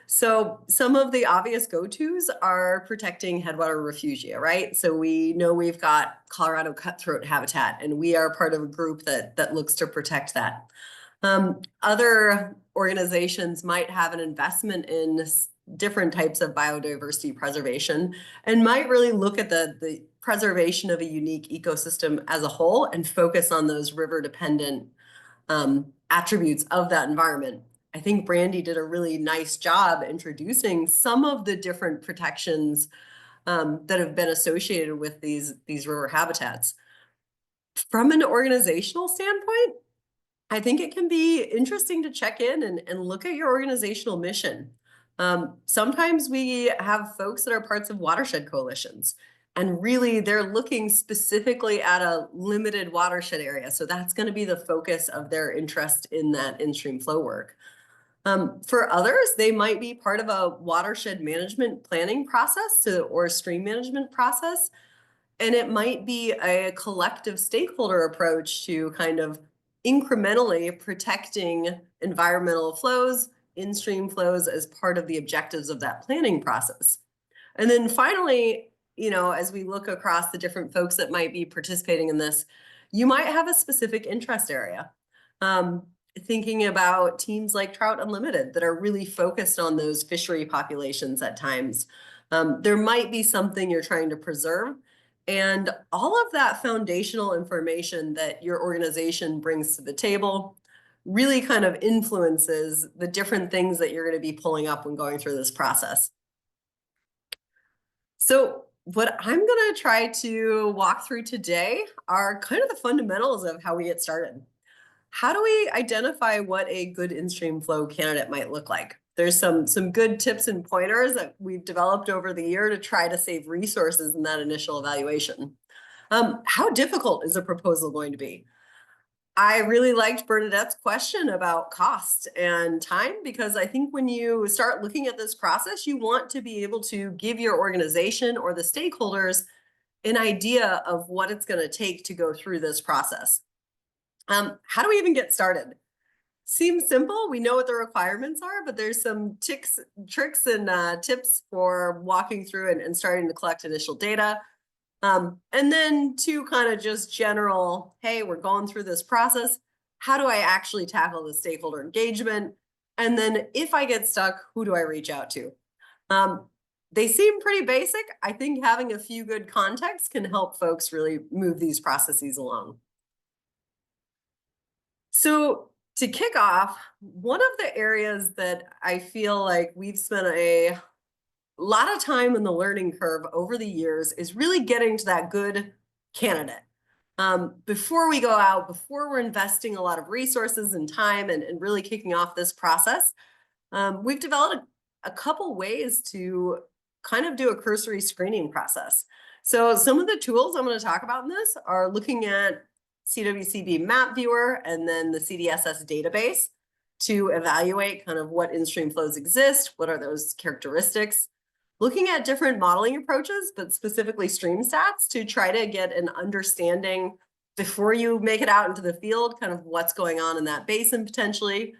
So some of the obvious go-tos are protecting headwater refugia, right? So we know we've got Colorado cutthroat habitat, and we are part of a group that looks to protect that. Other organizations might have an investment in different types of biodiversity preservation and might really look at the preservation of a unique ecosystem as a whole and focus on those river-dependent attributes of that environment. I think Brandy did a really nice job introducing some of the different protections that have been associated with these river habitats. From an organizational standpoint, I think it can be interesting to check in and look at your organizational mission. Sometimes we have folks that are parts of watershed coalitions, and really they're looking specifically at a limited watershed area. So that's going to be the focus of their interest in that in-stream flow work. For others, they might be part of a watershed management planning process or a stream management process. And it might be a collective stakeholder approach to kind of incrementally protecting environmental flows, in-stream flows as part of the objectives of that planning process. And then finally, as we look across the different folks that might be participating in this, you might have a specific interest area. Thinking about teams like Trout Unlimited that are really focused on those fishery populations at times. There might be something you're trying to preserve, and all of that foundational information that your organization brings to the table really kind of influences the different things that you're going to be pulling up when going through this process. So what I'm going to try to walk through today are kind of the fundamentals of how we get started. How do we identify what a good Instream Flow candidate might look like? There's some good tips and pointers that we've developed over the year to try to save resources in that initial evaluation. How difficult is a proposal going to be? I really liked Bernadette's question about cost and time, because I think when you start looking at this process, you want to be able to give your organization or the stakeholders an idea of what it's going to take to go through this process. How do we even get started? Seems simple. We know what the requirements are, but there's some tricks and tips for walking through and starting to collect initial data. And then to kind of just general, hey, we're going through this process. How do I actually tackle the stakeholder engagement? And then if I get stuck, who do I reach out to? They seem pretty basic. I think having a few good contexts can help folks really move these processes along. So to kick off, one of the areas that I feel like we've spent a lot of time in the learning curve over the years is really getting to that good candidate. Before we go out, before we're investing a lot of resources and time and really kicking off this process, we've developed a couple ways to kind of do a cursory screening process. So some of the tools I'm going to talk about in this are looking at CWCB map viewer and then the CDSS database to evaluate kind of what in-stream flows exist, what are those characteristics, looking at different modeling approaches, but specifically stream stats to try to get an understanding before you make it out into the field, kind of what's going on in that basin potentially.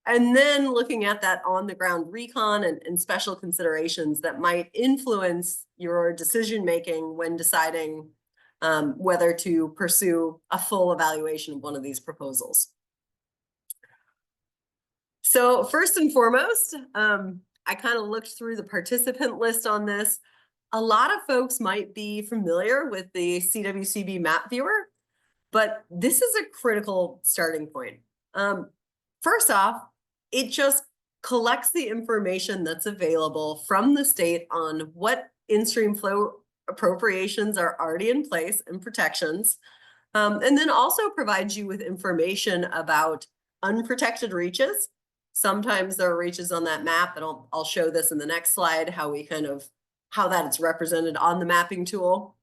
And then looking at that on the ground recon and special considerations that might influence your decision-making when deciding whether to pursue a full evaluation of one of these proposals. So first and foremost, I kind of looked through the participant list on this. A lot of folks might be familiar with the CWCB map viewer, but this is a critical starting point. First off, it just collects the information that's available from the state on what in-stream flow appropriations are already in place and protections, and then also provides you with information about unprotected reaches. Sometimes there are reaches on that map, and I'll show this in the next slide, how that it's represented on the mapping tool.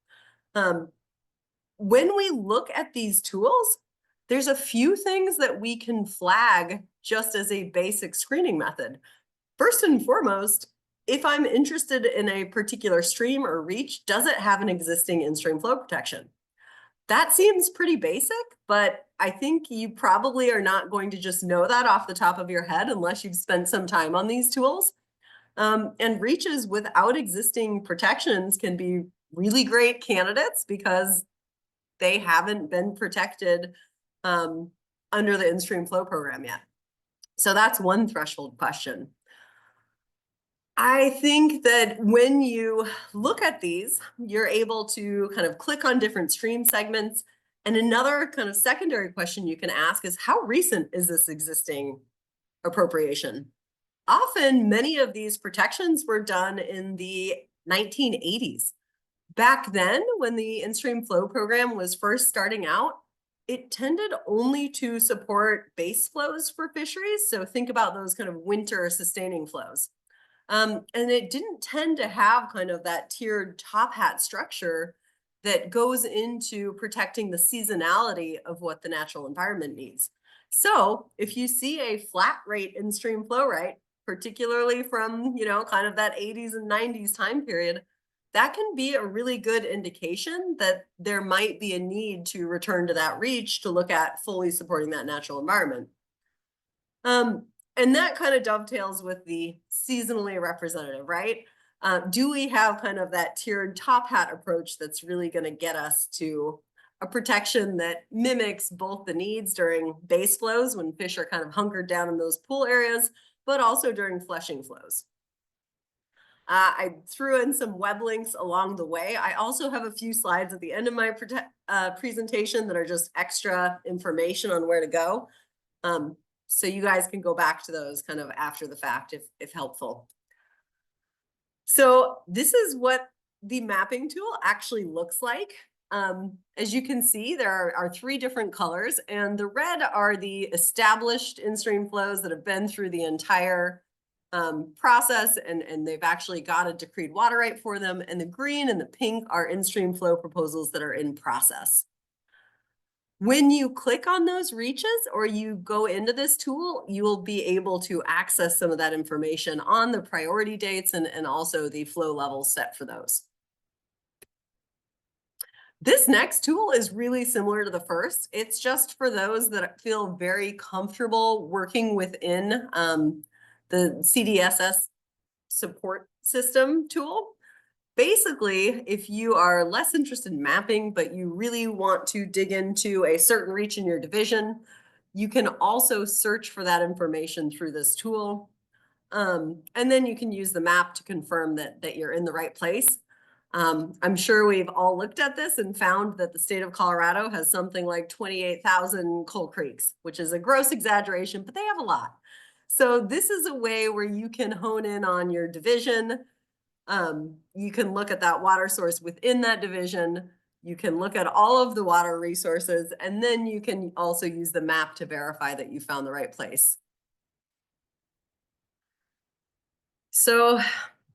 When we look at these tools, there's a few things that we can flag just as a basic screening method. First and foremost, if I'm interested in a particular stream or reach, does it have an existing in-stream flow protection? That seems pretty basic, but I think you probably are not going to just know that off the top of your head unless you've spent some time on these tools. And reaches without existing protections can be really great candidates because they haven't been protected under the in-stream flow program yet. So that's one threshold question. I think that when you look at these, you're able to kind of click on different stream segments. And another kind of secondary question you can ask is, how recent is this existing appropriation? Often, many of these protections were done in the 1980s. Back then, when the in-stream flow program was first starting out, it tended only to support base flows for fisheries. So think about those kind of winter sustaining flows. And it didn't tend to have kind of that tiered top hat structure that goes into protecting the seasonality of what the natural environment needs. So if you see a flat rate in-stream flow rate, particularly from, kind of that 80s and 90s time period, that can be a really good indication that there might be a need to return to that reach to look at fully supporting that natural environment. And that kind of dovetails with the seasonally representative, right? Do we have kind of that tiered top hat approach that's really going to get us to a protection that mimics both the needs during base flows when fish are kind of hunkered down in those pool areas, but also during flushing flows. I threw in some web links along the way. I also have a few slides at the end of my presentation that are just extra information on where to go. So you guys can go back to those kind of after the fact if helpful. So this is what the mapping tool actually looks like. As you can see, there are 3 different colors, and the red are the established in-stream flows that have been through the entire process, and they've actually got a decreed water right for them. And the green and the pink are in-stream flow proposals that are in process. When you click on those reaches or you go into this tool, you will be able to access some of that information on the priority dates and also the flow levels set for those. This next tool is really similar to the first. It's just for those that feel very comfortable working within the CDSS support system tool. Basically, if you are less interested in mapping, but you really want to dig into a certain reach in your division, you can also search for that information through this tool. And then you can use the map to confirm that you're in the right place. I'm sure we've all looked at this and found that the state of Colorado has something like 28,000 coal creeks, which is a gross exaggeration, but they have a lot. So this is a way where you can hone in on your division. You can look at that water source within that division. You can look at all of the water resources, and then you can also use the map to verify that you found the right place. So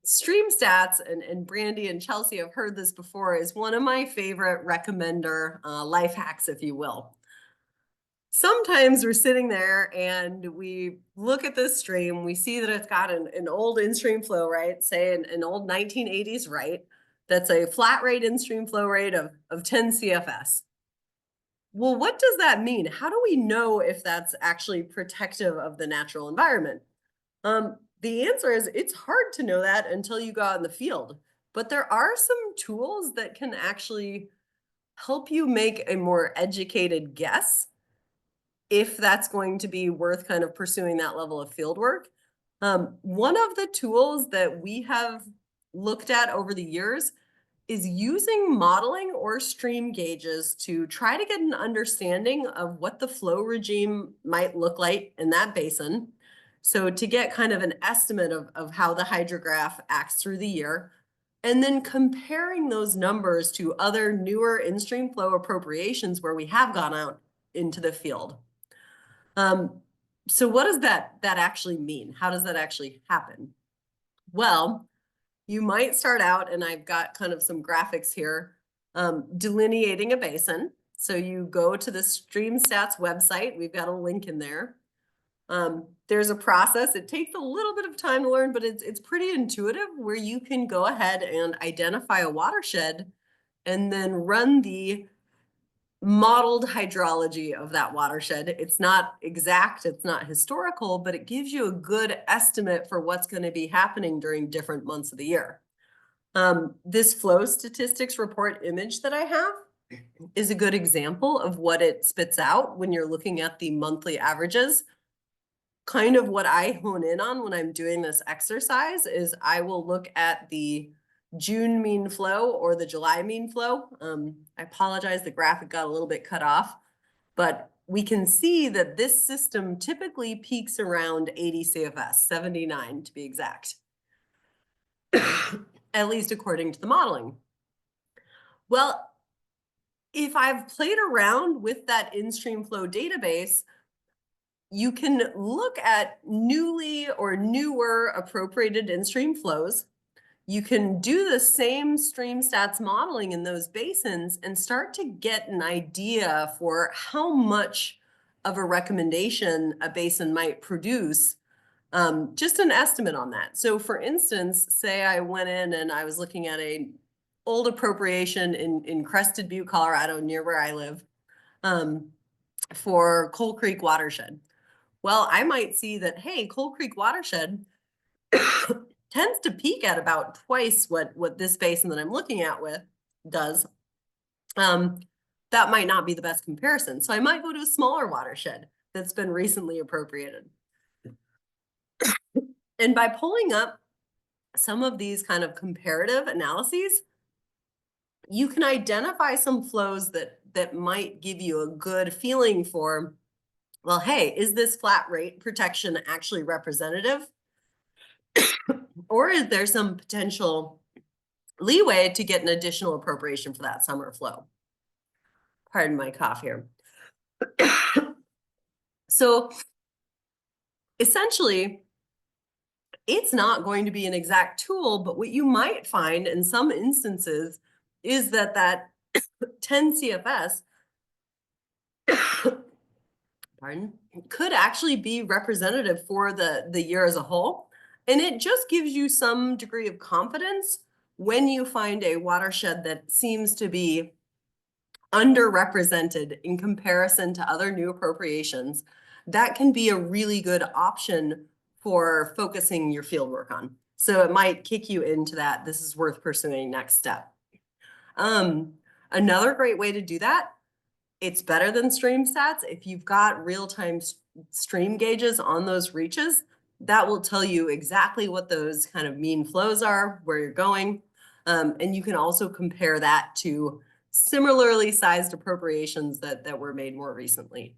stream stats, and Brandy and Chelsea have heard this before, is one of my favorite recommender life hacks, if you will. Sometimes we're sitting there and we look at this stream, we see that it's got an old in-stream flow rate, say an old 1980s rate, that's a flat rate in-stream flow rate of 10 CFS. Well, what does that mean? How do we know if that's actually protective of the natural environment? The answer is it's hard to know that until you go out in the field, but there are some tools that can actually help you make a more educated guess if that's going to be worth kind of pursuing that level of field work. One of the tools that we have looked at over the years is using modeling or stream gauges to try to get an understanding of what the flow regime might look like in that basin. So to get kind of an estimate of how the hydrograph acts through the year, and then comparing those numbers to other newer in-stream flow appropriations where we have gone out into the field. So what does that actually mean? How does that actually happen? Well, you might start out, and I've got kind of some graphics here, delineating a basin. So you go to the Stream Stats website. We've got a link in there. There's a process. It takes a little bit of time to learn, but it's pretty intuitive, where you can go ahead and identify a watershed and then run the modeled hydrology of that watershed. It's not exact, it's not historical, but it gives you a good estimate for what's going to be happening during different months of the year. This flow statistics report image that I have is a good example of what it spits out when you're looking at the monthly averages. Kind of what I hone in on when I'm doing this exercise is I will look at the June mean flow or the July mean flow. I apologize, the graphic got a little bit cut off, but we can see that this system typically peaks around 80 CFS, 79 to be exact, at least according to the modeling. Well, if I've played around with that in-stream flow database, you can look at newly or newer appropriated in-stream flows. You can do the same stream stats modeling in those basins and start to get an idea for how much of a recommendation a basin might produce, just an estimate on that. So for instance, say I went in and I was looking at a old appropriation in Crested Butte, Colorado, near where I live, for Coal Creek Watershed. Well, I might see that, hey, Coal Creek Watershed tends to peak at about twice what this basin that I'm looking at with does. that might not be the best comparison. So I might go to a smaller watershed that's been recently appropriated. And by pulling up some of these kind of comparative analyses, you can identify some flows that might give you a good feeling for, well, hey, is this flat rate protection actually representative? Or is there some potential leeway to get an additional appropriation for that summer flow? Pardon my cough here. So essentially, it's not going to be an exact tool, but what you might find in some instances is that 10 CFS pardon, could actually be representative for the year as a whole. And it just gives you some degree of confidence when you find a watershed that seems to be underrepresented in comparison to other new appropriations. That can be a really good option for focusing your field work on. So it might kick you into that. This is worth pursuing next step. Another great way to do that, it's better than stream stats. If you've got real-time stream gauges on those reaches, that will tell you exactly what those kind of mean flows are, where you're going. And you can also compare that to similarly sized appropriations that were made more recently.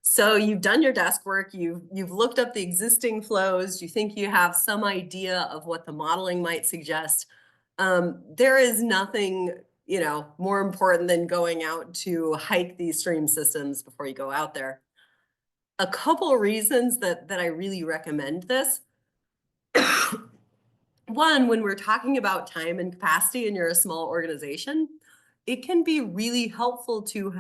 So you've done your desk work, you've looked up the existing flows, you think you have some idea of what the modeling might suggest. There is nothing, more important than going out to hike these stream systems before you go out there. A couple of reasons that I really recommend this. One, when we're talking about time and capacity and you're a small organization, it can be really helpful to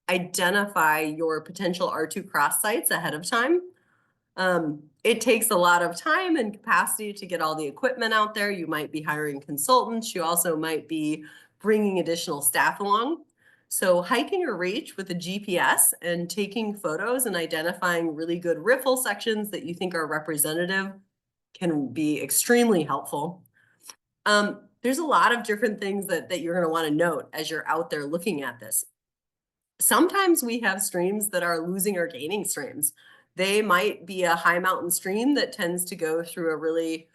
identify your potential R2 cross sites ahead of time. It takes a lot of time and capacity to get all the equipment out there. You might be hiring consultants. You also might be bringing additional staff along. So hiking a reach with a GPS and taking photos and identifying really good riffle sections that you think are representative can be extremely helpful. There's a lot of different things that you're going to want to note as you're out there looking at this. Sometimes we have streams that are losing or gaining streams. They might be a high mountain stream that tends to go through a really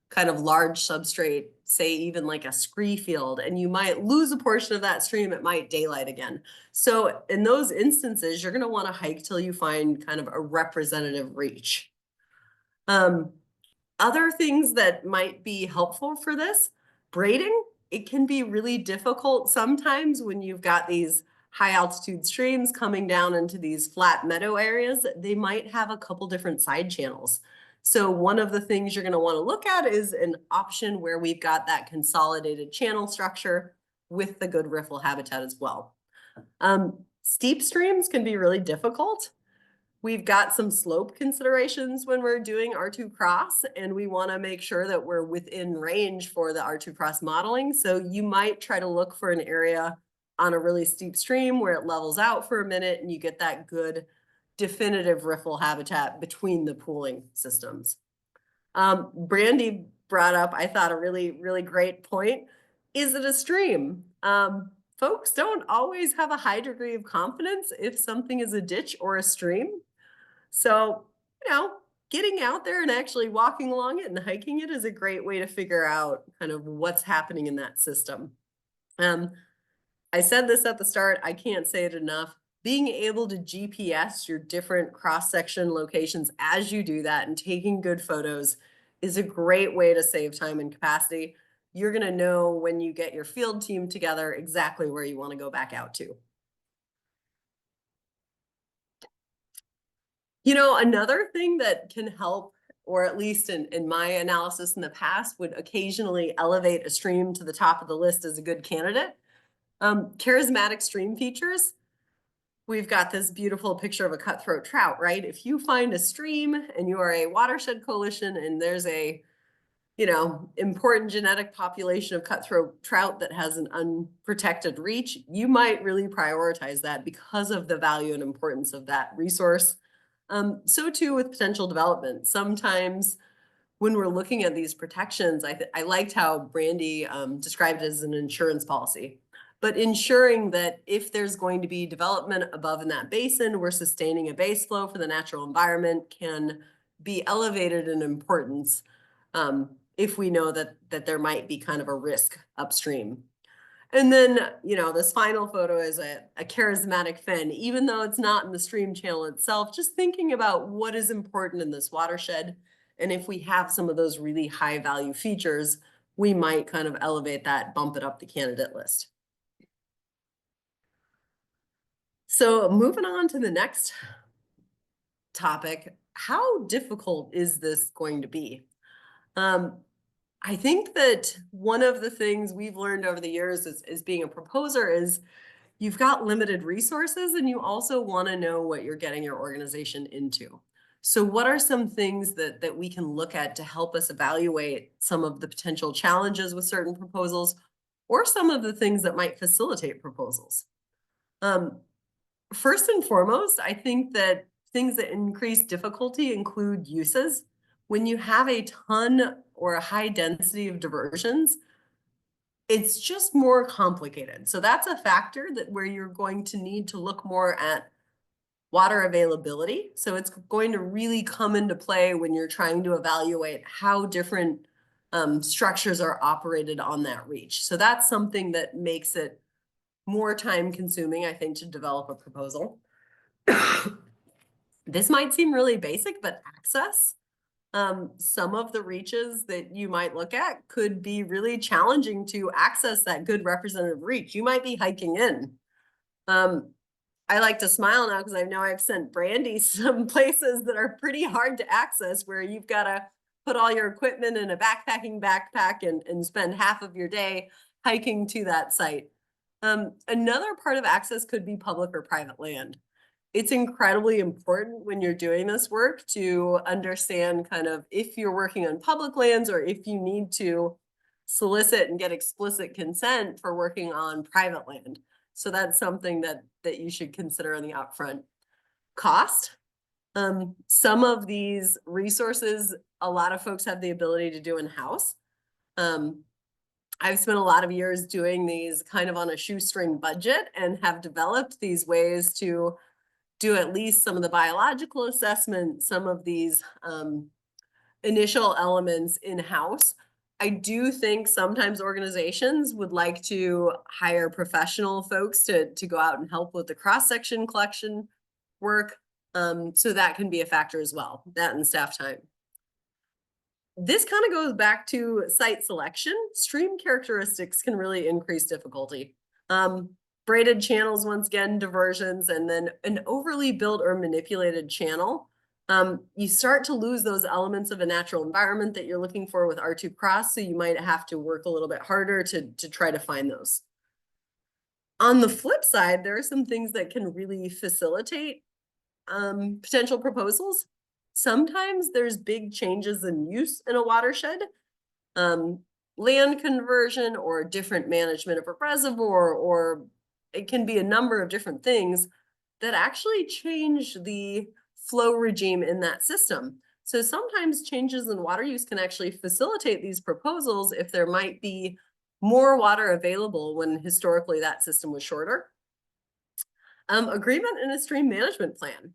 kind of large substrate, say even like a scree field, and you might lose a portion of that stream, it might daylight again. So in those instances, you're going to want to hike till you find kind of a representative reach. Other things that might be helpful for this, braiding, it can be really difficult sometimes when you've got these high altitude streams coming down into these flat meadow areas. They might have a couple different side channels. So one of the things you're going to want to look at is an option where we've got that consolidated channel structure with the good riffle habitat as well. Steep streams can be really difficult. We've got some slope considerations when we're doing R2 cross, and we want to make sure that we're within range for the R2 cross modeling. So you might try to look for an area on a really steep stream where it levels out for a minute and you get that good definitive riffle habitat between the pooling systems. Brandy brought up, I thought, a really, really great point. Is it a stream? Folks don't always have a high degree of confidence if something is a ditch or a stream. So, getting out there and actually walking along it and hiking it is a great way to figure out kind of what's happening in that system. I said this at the start, I can't say it enough. Being able to GPS your different cross-section locations as you do that and taking good photos is a great way to save time and capacity. You're going to know when you get your field team together exactly where you want to go back out to. Another thing that can help, or at least in my analysis in the past, would occasionally elevate a stream to the top of the list as a good candidate. Charismatic stream features. We've got this beautiful picture of a cutthroat trout, right? If you find a stream and you are a watershed coalition and there's a, important genetic population of cutthroat trout that has an unprotected reach, you might really prioritize that because of the value and importance of that resource. So too with potential development. Sometimes when we're looking at these protections, I liked how Brandy described it as an insurance policy. But ensuring that if there's going to be development above in that basin, we're sustaining a base flow for the natural environment can be elevated in importance if we know that there might be kind of a risk upstream. And then, you know, this final photo is a charismatic fin, even though it's not in the stream channel itself, just thinking about what is important in this watershed. And if we have some of those really high value features, we might kind of elevate that, bump it up the candidate list. So moving on to the next topic, how difficult is this going to be? I think that one of the things we've learned over the years as being a proposer is you've got limited resources and you also want to know what you're getting your organization into. So what are some things that we can look at to help us evaluate some of the potential challenges with certain proposals or some of the things that might facilitate proposals? First and foremost, I think that things that increase difficulty include uses. When you have a ton or a high density of diversions, it's just more complicated. So that's a factor that where you're going to need to look more at water availability. So it's going to really come into play when you're trying to evaluate how different structures are operated on that reach. So that's something that makes it more time consuming, I think, to develop a proposal. This might seem really basic, but access. Some of the reaches that you might look at could be really challenging to access that good representative reach. You might be hiking in. I like to smile now because I know I've sent Brandy some places that are pretty hard to access where you've got to put all your equipment in a backpacking backpack and spend half of your day hiking to that site. Another part of access could be public or private land. It's incredibly important when you're doing this work to understand kind of if you're working on public lands or if you need to solicit and get explicit consent for working on private land. So that's something that you should consider on the upfront. Cost. Some of these resources, a lot of folks have the ability to do in-house. I've spent a lot of years doing these kind of on a shoestring budget and have developed these ways to do at least some of the biological assessment, some of these initial elements in-house. I do think sometimes organizations would like to hire professional folks to go out and help with the cross-section collection work. So that can be a factor as well, that and staff time. This kind of goes back to site selection. Stream characteristics can really increase difficulty. Braided channels, once again, diversions, and then an overly built or manipulated channel. You start to lose those elements of a natural environment that you're looking for with R2 cross, so you might have to work a little bit harder to try to find those. On the flip side, there are some things that can really facilitate potential proposals. Sometimes there's big changes in use in a watershed, land conversion or different management of a reservoir, or it can be a number of different things that actually change the flow regime in that system. So sometimes changes in water use can actually facilitate these proposals if there might be more water available when historically that system was shorter. Agreement in a stream management plan.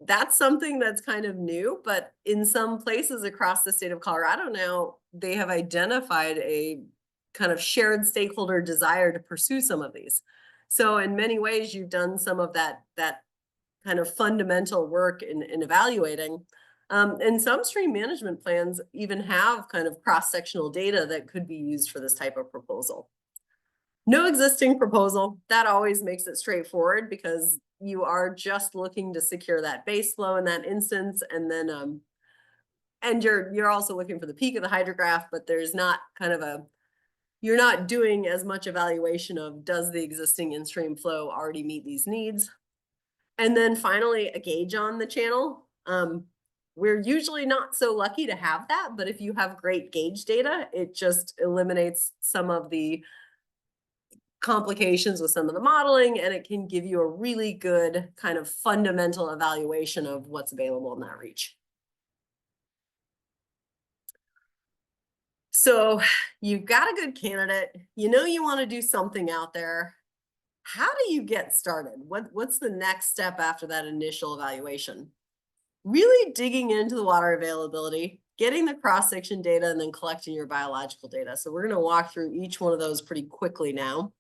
That's something that's kind of new, but in some places across the state of Colorado now, they have identified a kind of shared stakeholder desire to pursue some of these. So in many ways, you've done some of that kind of fundamental work in evaluating. And some stream management plans even have kind of cross-sectional data that could be used for this type of proposal. No existing proposal, that always makes it straightforward because you are just looking to secure that base flow in that instance. And then, and you're also looking for the peak of the hydrograph, but there's not kind of you're not doing as much evaluation of does the existing in-stream flow already meet these needs? And then finally, a gauge on the channel. We're usually not so lucky to have that, but if you have great gauge data, it just eliminates some of the complications with some of the modeling, and it can give you a really good kind of fundamental evaluation of what's available in that reach. So you've got a good candidate, you know you want to do something out there. How do you get started? What's the next step after that initial evaluation? Really digging into the water availability, getting the cross-section data, and then collecting your biological data. So we're going to walk through each one of those pretty quickly now.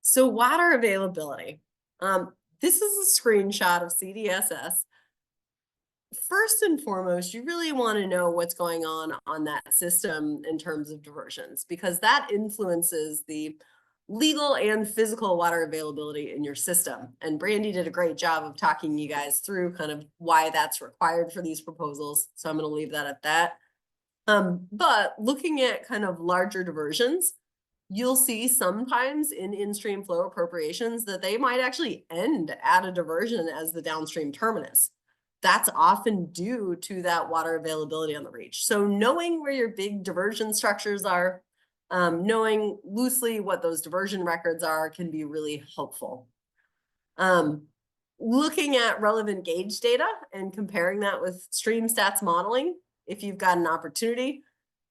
So water availability. This is a screenshot of CDSS. First and foremost, you really want to know what's going on that system in terms of diversions, because that influences the legal and physical water availability in your system. And Brandy did a great job of talking you guys through kind of why that's required for these proposals. So I'm going to leave that at that. But looking at kind of larger diversions, you'll see sometimes in in-stream flow appropriations that they might actually end at a diversion as the downstream terminus. That's often due to that water availability on the reach. So knowing where your big diversion structures are, knowing loosely what those diversion records are can be really helpful. Looking at relevant gauge data and comparing that with stream stats modeling, if you've got an opportunity,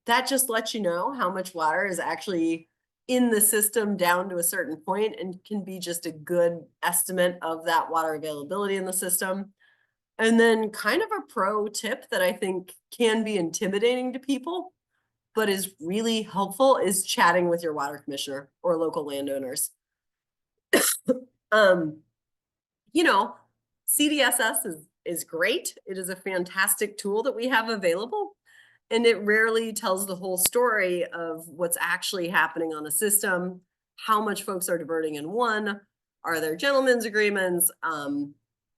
that just lets you know how much water is actually in the system down to a certain point and can be just a good estimate of that water availability in the system. And then kind of a pro tip that I think can be intimidating to people, but is really helpful, is chatting with your water commissioner or local landowners. You know, CDSS is great. It is a fantastic tool that we have available, and it rarely tells the whole story of what's actually happening on the system, how much folks are diverting in one, are there gentlemen's agreements,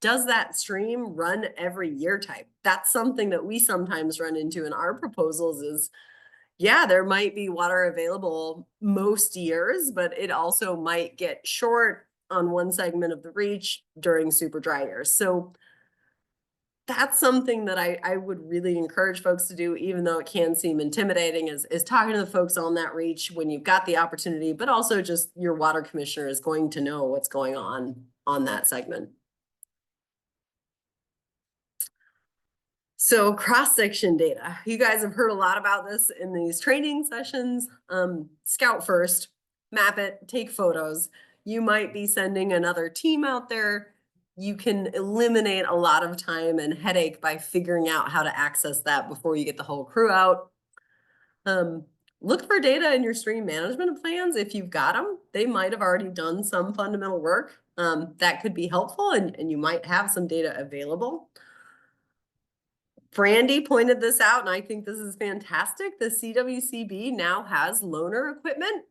does that stream run every year type? That's something that we sometimes run into in our proposals is, yeah, there might be water available most years, but it also might get short on one segment of the reach during super dry years. So that's something that I would really encourage folks to do, even though it can seem intimidating, is talking to the folks on that reach when you've got the opportunity, but also just your water commissioner is going to know what's going on that segment. So cross-section data. You guys have heard a lot about this in these training sessions. Scout first, map it, take photos. You might be sending another team out there. You can eliminate a lot of time and headache by figuring out how to access that before you get the whole crew out. Look for data in your stream management plans. If you've got them, they might have already done some fundamental work. That could be helpful, and you might have some data available. Brandy pointed this out, and I think this is fantastic. The CWCB now has loaner equipment.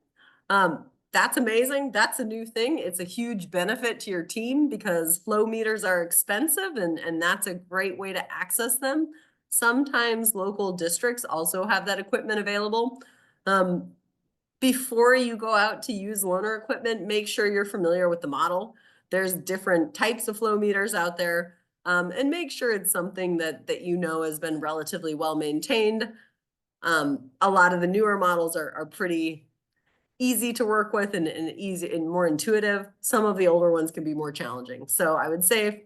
That's amazing. That's a new thing. It's a huge benefit to your team because flow meters are expensive, and that's a great way to access them. Sometimes local districts also have that equipment available. Before you go out to use loaner equipment, make sure you're familiar with the model. There's different types of flow meters out there. And make sure it's something that you know has been relatively well maintained. A lot of the newer models are pretty easy to work with and easy and more intuitive. Some of the older ones can be more challenging. So I would say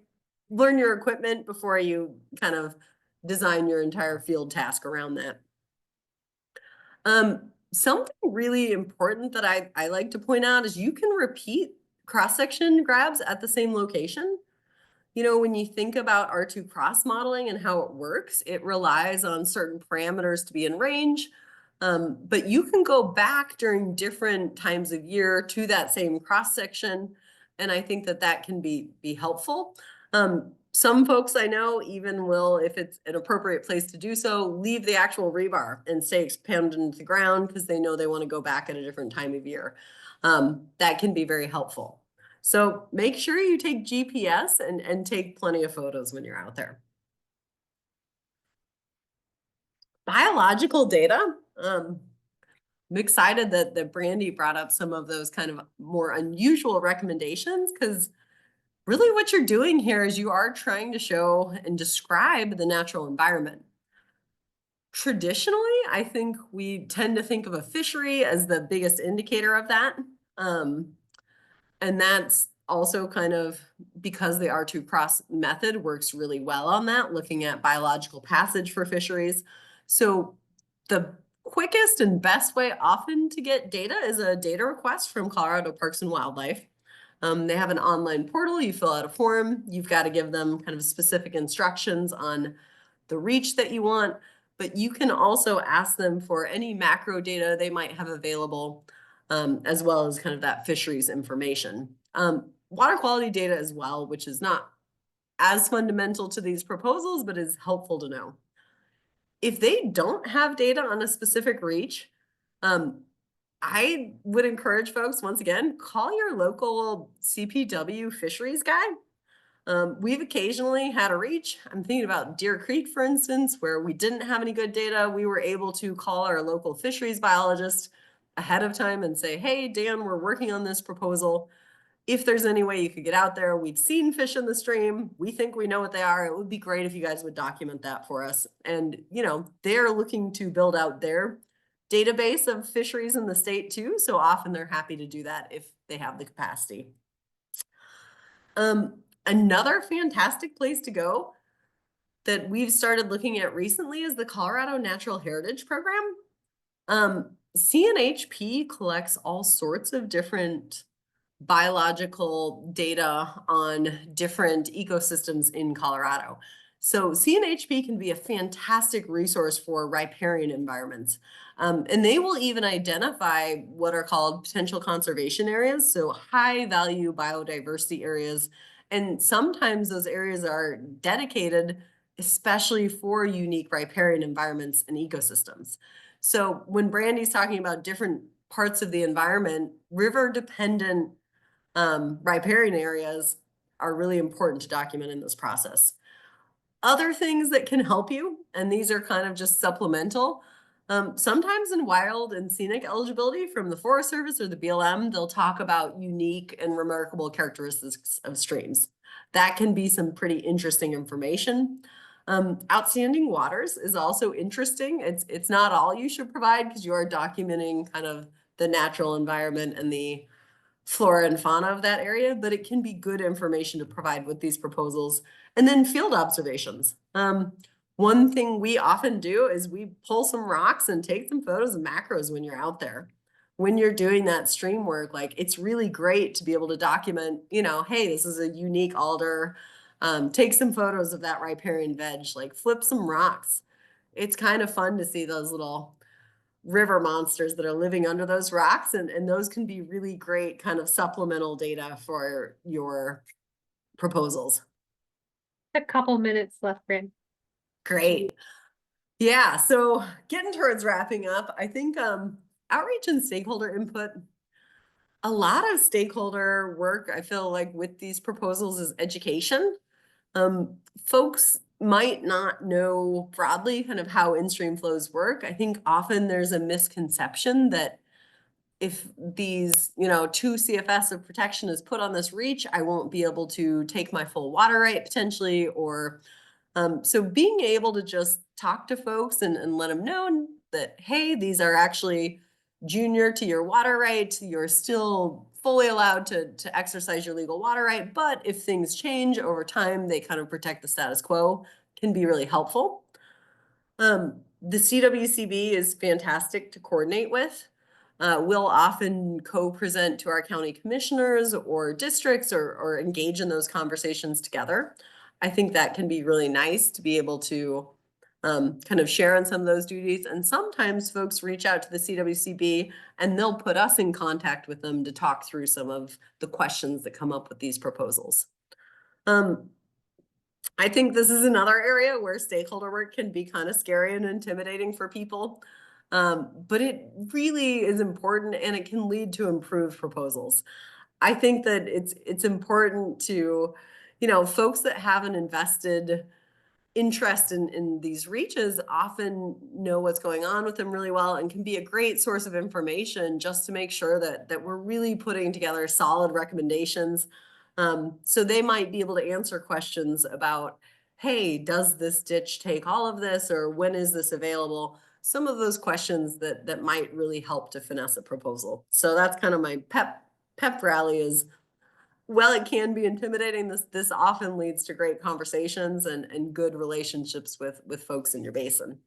learn your equipment before you kind of design your entire field task around that. Something really important that I like to point out is you can repeat cross-section grabs at the same location. You know, when you think about R2 cross modeling and how it works, it relies on certain parameters to be in range. But you can go back during different times of year to that same cross section. And I think that can be helpful. Some folks I know even will, if it's an appropriate place to do so, leave the actual rebar and stay expanded into the ground because they know they want to go back at a different time of year. That can be very helpful. So make sure you take GPS and take plenty of photos when you're out there. Biological data. I'm excited that Brandy brought up some of those kind of more unusual recommendations, because really what you're doing here is you are trying to show and describe the natural environment. Traditionally, I think we tend to think of a fishery as the biggest indicator of that. And that's also kind of, because the R2 cross method works really well on that, looking at biological passage for fisheries. So the quickest and best way often to get data is a data request from Colorado Parks and Wildlife. They have an online portal. You fill out a form. You've got to give them kind of specific instructions on the reach that you want, but you can also ask them for any macro data they might have available, as well as kind of that fisheries information. Water quality data as well, which is not as fundamental to these proposals, but is helpful to know. If they don't have data on a specific reach, I would encourage folks, once again, call your local CPW fisheries guy. We've occasionally had a reach. I'm thinking about Deer Creek, for instance, where we didn't have any good data. We were able to call our local fisheries biologist ahead of time and say, hey, Dan, we're working on this proposal. If there's any way you could get out there, we've seen fish in the stream. We think we know what they are. It would be great if you guys would document that for us. And, you know, they're looking to build out their database of fisheries in the state too. So often they're happy to do that if they have the capacity. Another fantastic place to go that we've started looking at recently is the Colorado Natural Heritage Program. CNHP collects all sorts of different biological data on different ecosystems in Colorado. So CNHP can be a fantastic resource for riparian environments. And they will even identify what are called potential conservation areas, so high value biodiversity areas. And sometimes those areas are dedicated especially for unique riparian environments and ecosystems. So when Brandy's talking about different parts of the environment, river-dependent riparian areas are really important to document in this process. Other things that can help you, and these are kind of just supplemental, sometimes in wild and scenic eligibility from the Forest Service or the BLM, they'll talk about unique and remarkable characteristics of streams. That can be some pretty interesting information. Outstanding waters is also interesting. It's not all you should provide because you are documenting kind of the natural environment and the flora and fauna of that area, but it can be good information to provide with these proposals. And then field observations. One thing we often do is we pull some rocks and take some photos of macros when you're out there. When you're doing that stream work, like it's really great to be able to document, you know, hey, this is a unique alder. Take some photos of that riparian veg, like flip some rocks. It's kind of fun to see those little river monsters that are living under those rocks, and those can be really great kind of supplemental data for your proposals. A couple minutes left, Brand. Great. Yeah, so getting towards wrapping up, I think outreach and stakeholder input. A lot of stakeholder work, I feel like, with these proposals is education. Folks might not know broadly kind of how in-stream flows work. I think often there's a misconception that if these, you know, 2 CFS of protection is put on this reach, I won't be able to take my full water right potentially, or so being able to just talk to folks and let them know that, hey, these are actually junior to your water right. You're still fully allowed to exercise your legal water right. But if things change over time, they kind of protect the status quo, can be really helpful. The CWCB is fantastic to coordinate with. We'll often co-present to our county commissioners or districts or engage in those conversations together. I think that can be really nice to be able to kind of share on some of those duties. And sometimes folks reach out to the CWCB and they'll put us in contact with them to talk through some of the questions that come up with these proposals. I think this is another area where stakeholder work can be kind of scary and intimidating for people. But it really is important and it can lead to improved proposals. I think that it's important to, you know, folks that have an invested interest in these reaches often know what's going on with them really well and can be a great source of information just to make sure that we're really putting together solid recommendations. So they might be able to answer questions about, hey, does this ditch take all of this, or when is this available? Some of those questions that might really help to finesse a proposal. So that's kind of my pep rally is while it can be intimidating, this often leads to great conversations and good relationships with folks in your basin.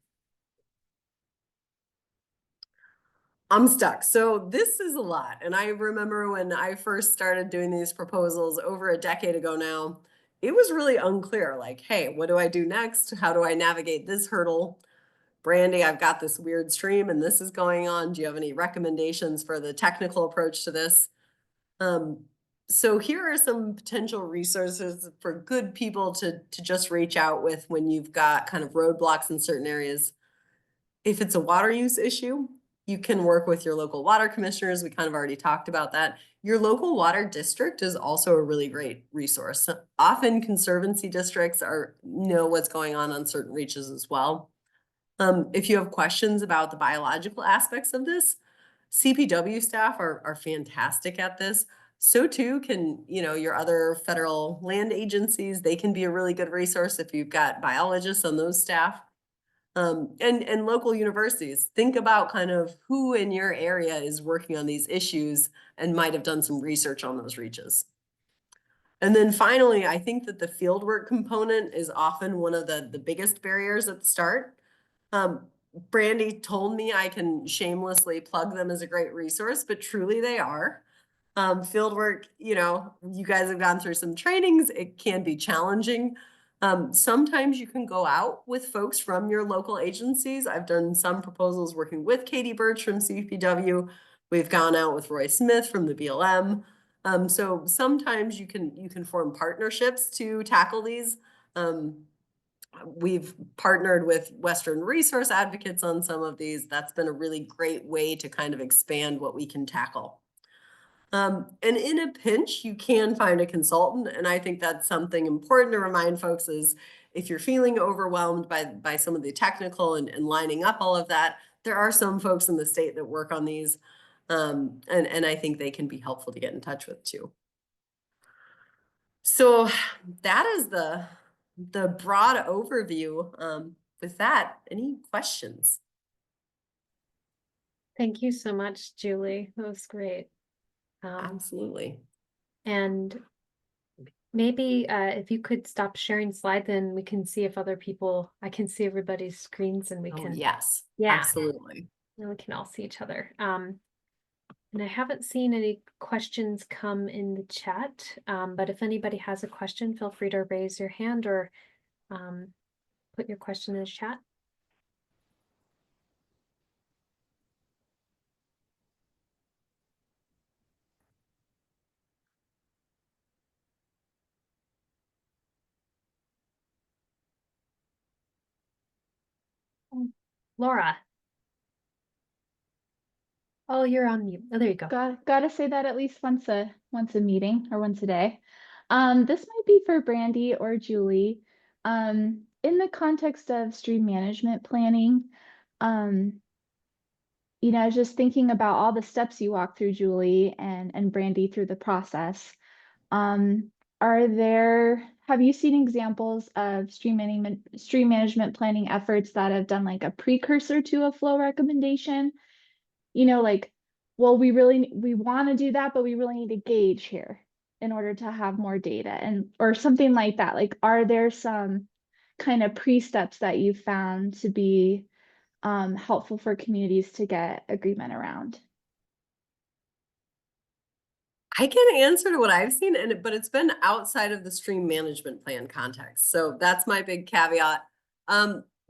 I'm stuck. So this is a lot. And I remember when I first started doing these proposals over a decade ago now, it was really unclear, like, hey, what do I do next? How do I navigate this hurdle? Brandy, I've got this weird stream and this is going on. Do you have any recommendations for the technical approach to this? So here are some potential resources for good people to just reach out with when you've got kind of roadblocks in certain areas. If it's a water use issue, you can work with your local water commissioners. We kind of already talked about that. Your local water district is also a really great resource. Often conservancy districts know what's going on certain reaches as well. If you have questions about the biological aspects of this, CPW staff are fantastic at this. So too can, your other federal land agencies. They can be a really good resource if you've got biologists on those staff. And local universities. Think about kind of who in your area is working on these issues and might have done some research on those reaches. And then finally, I think that the fieldwork component is often one of the biggest barriers at the start. Brandy told me I can shamelessly plug them as a great resource, but truly they are. Fieldwork, you guys have gone through some trainings. It can be challenging. Sometimes you can go out with folks from your local agencies. I've done some proposals working with Katie Birch from CPW. We've gone out with Roy Smith from the BLM. So sometimes you can form partnerships to tackle these. We've partnered with Western Resource Advocates on some of these. That's been a really great way to kind of expand what we can tackle. And in a pinch, you can find a consultant. And I think that's something important to remind folks is if you're feeling overwhelmed by some of the technical and lining up all of that, there are some folks in the state that work on these. And I think they can be helpful to get in touch with too. So that is the broad overview. With that, any questions? Thank you so much, Julie. That was great. Absolutely. And maybe if you could stop sharing slides, then we can see if other people, I can see everybody's screens and we can. Yes, yeah, absolutely. and we can all see each other. And I haven't seen any questions come in the chat, but if anybody has a question, feel free to raise your hand or put your question in the chat. Laura. Oh, you're on mute. Oh, there you go. Gotta say that at least once a meeting or once a day. This might be for Brandy or Julie. In the context of stream management planning, I was just thinking about all the steps you walk through, Julie and Brandy, through the process. Have you seen examples of stream management planning efforts that have done like a precursor to a flow recommendation? Like, well, we want to do that, but we really need to gauge here in order to have more data or something like that. Like, are there some kind of pre-steps that you found to be helpful for communities to get agreement around? I can answer to what I've seen, but it's been outside of the stream management plan context. So that's my big caveat.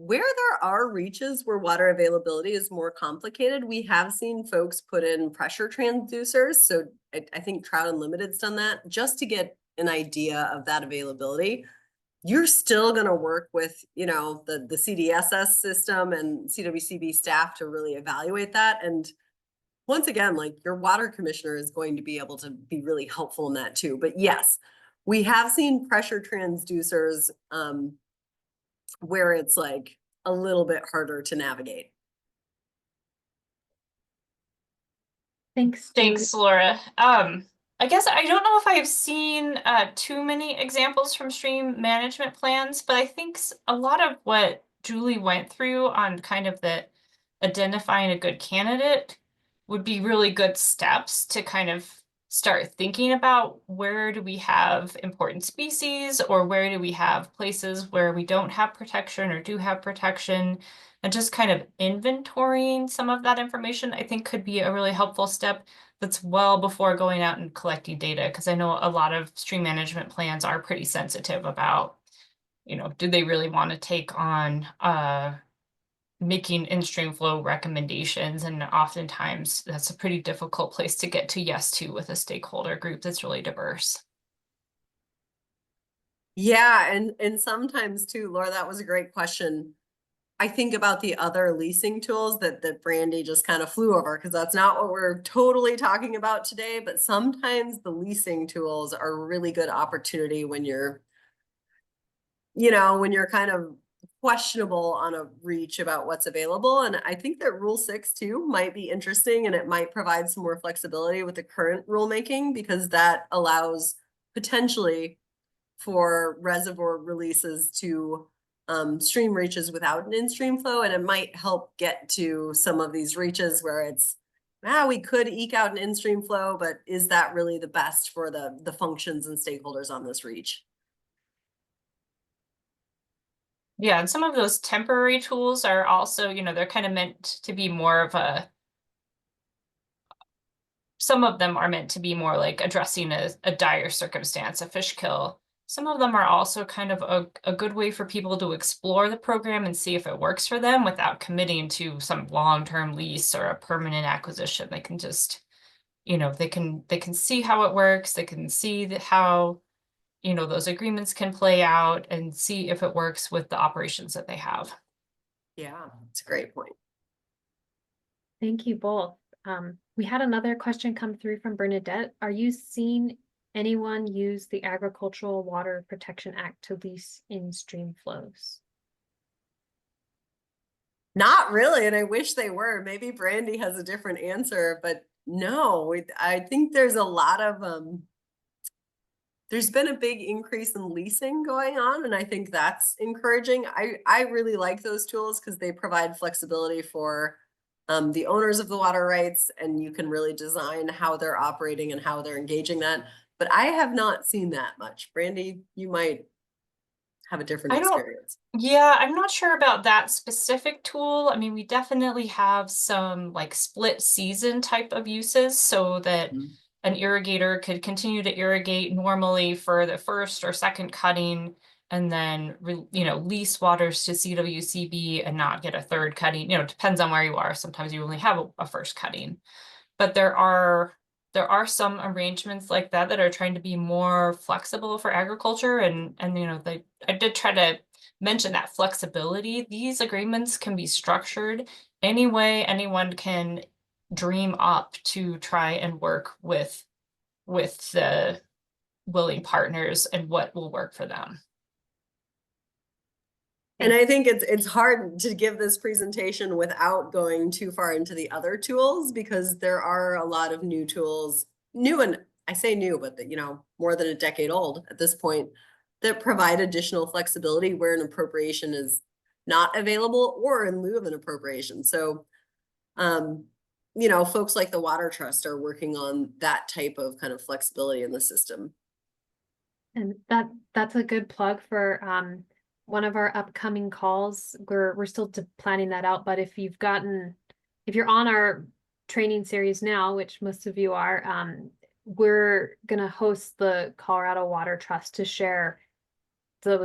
Where there are reaches where water availability is more complicated, we have seen folks put in pressure transducers. So I think Trout Unlimited's done that just to get an idea of that availability. You're still going to work with, the CDSS system and CWCB staff to really evaluate that. And once again, like your water commissioner is going to be able to be really helpful in that too. But yes, we have seen pressure transducers where it's like a little bit harder to navigate. Thanks, Thanks, Laura. I guess I don't know if I've seen too many examples from stream management plans, but I think a lot of what Julie went through on kind of the identifying a good candidate would be really good steps to kind of start thinking about where do we have important species, or where do we have places where we don't have protection or do have protection, and just kind of inventorying some of that information, I think could be a really helpful step that's well before going out and collecting data, because I know a lot of stream management plans are pretty sensitive about, do they really want to take on making in-stream flow recommendations, and oftentimes that's a pretty difficult place to get to yes to with a stakeholder group that's really diverse. Yeah, and sometimes too, Laura, that was a great question. I think about the other leasing tools that Brandy just kind of flew over, because that's not what we're totally talking about today. But sometimes the leasing tools are a really good opportunity when you're, when you're kind of questionable on a reach about what's available. And I think that Rule 6 too might be interesting, and it might provide some more flexibility with the current rulemaking, because that allows potentially for reservoir releases to stream reaches without an in-stream flow. And it might help get to some of these reaches where it's, we could eke out an in-stream flow, but is that really the best for the functions and stakeholders on this reach? Yeah, and some of those temporary tools are also, they're kind of meant to be more of some of them are meant to be more like addressing a dire circumstance, a fish kill. Some of them are also kind of a good way for people to explore the program and see if it works for them without committing to some long-term lease or a permanent acquisition. They can just, they can see how it works. They can see how, those agreements can play out, and see if it works with the operations that they have. Yeah, it's a great point. Thank you both. We had another question come through from Bernadette. Are you seeing anyone use the Agricultural Water Protection Act to lease in-stream flows? Not really, and I wish they were. Maybe Brandy has a different answer, but no, I think there's a lot of there's been a big increase in leasing going on, and I think that's encouraging. I really like those tools because they provide flexibility for the owners of the water rights, and you can really design how they're operating and how they're engaging that. But I have not seen that much. Brandy, you might have a different experience. Yeah, I'm not sure about that specific tool. I mean, we definitely have some like split season type of uses, so that an irrigator could continue to irrigate normally for the first or second cutting, and then lease waters to CWCB and not get a third cutting. It depends on where you are. Sometimes you only have a first cutting, but there are some arrangements like that that are trying to be more flexible for agriculture, and I did try to mention that flexibility. These agreements can be structured any way anyone can dream up to try and work with the willing partners and what will work for them. And I think it's hard to give this presentation without going too far into the other tools, because there are a lot of new tools, new, and I say new, but more than a decade old at this point, that provide additional flexibility where an appropriation is not available or in lieu of an appropriation. So, folks like the Water Trust are working on that type of kind of flexibility in the system. And that's a good plug for one of our upcoming calls. We're still planning that out, but if you're on our training series now, which most of you are, we're gonna host the Colorado Water Trust to share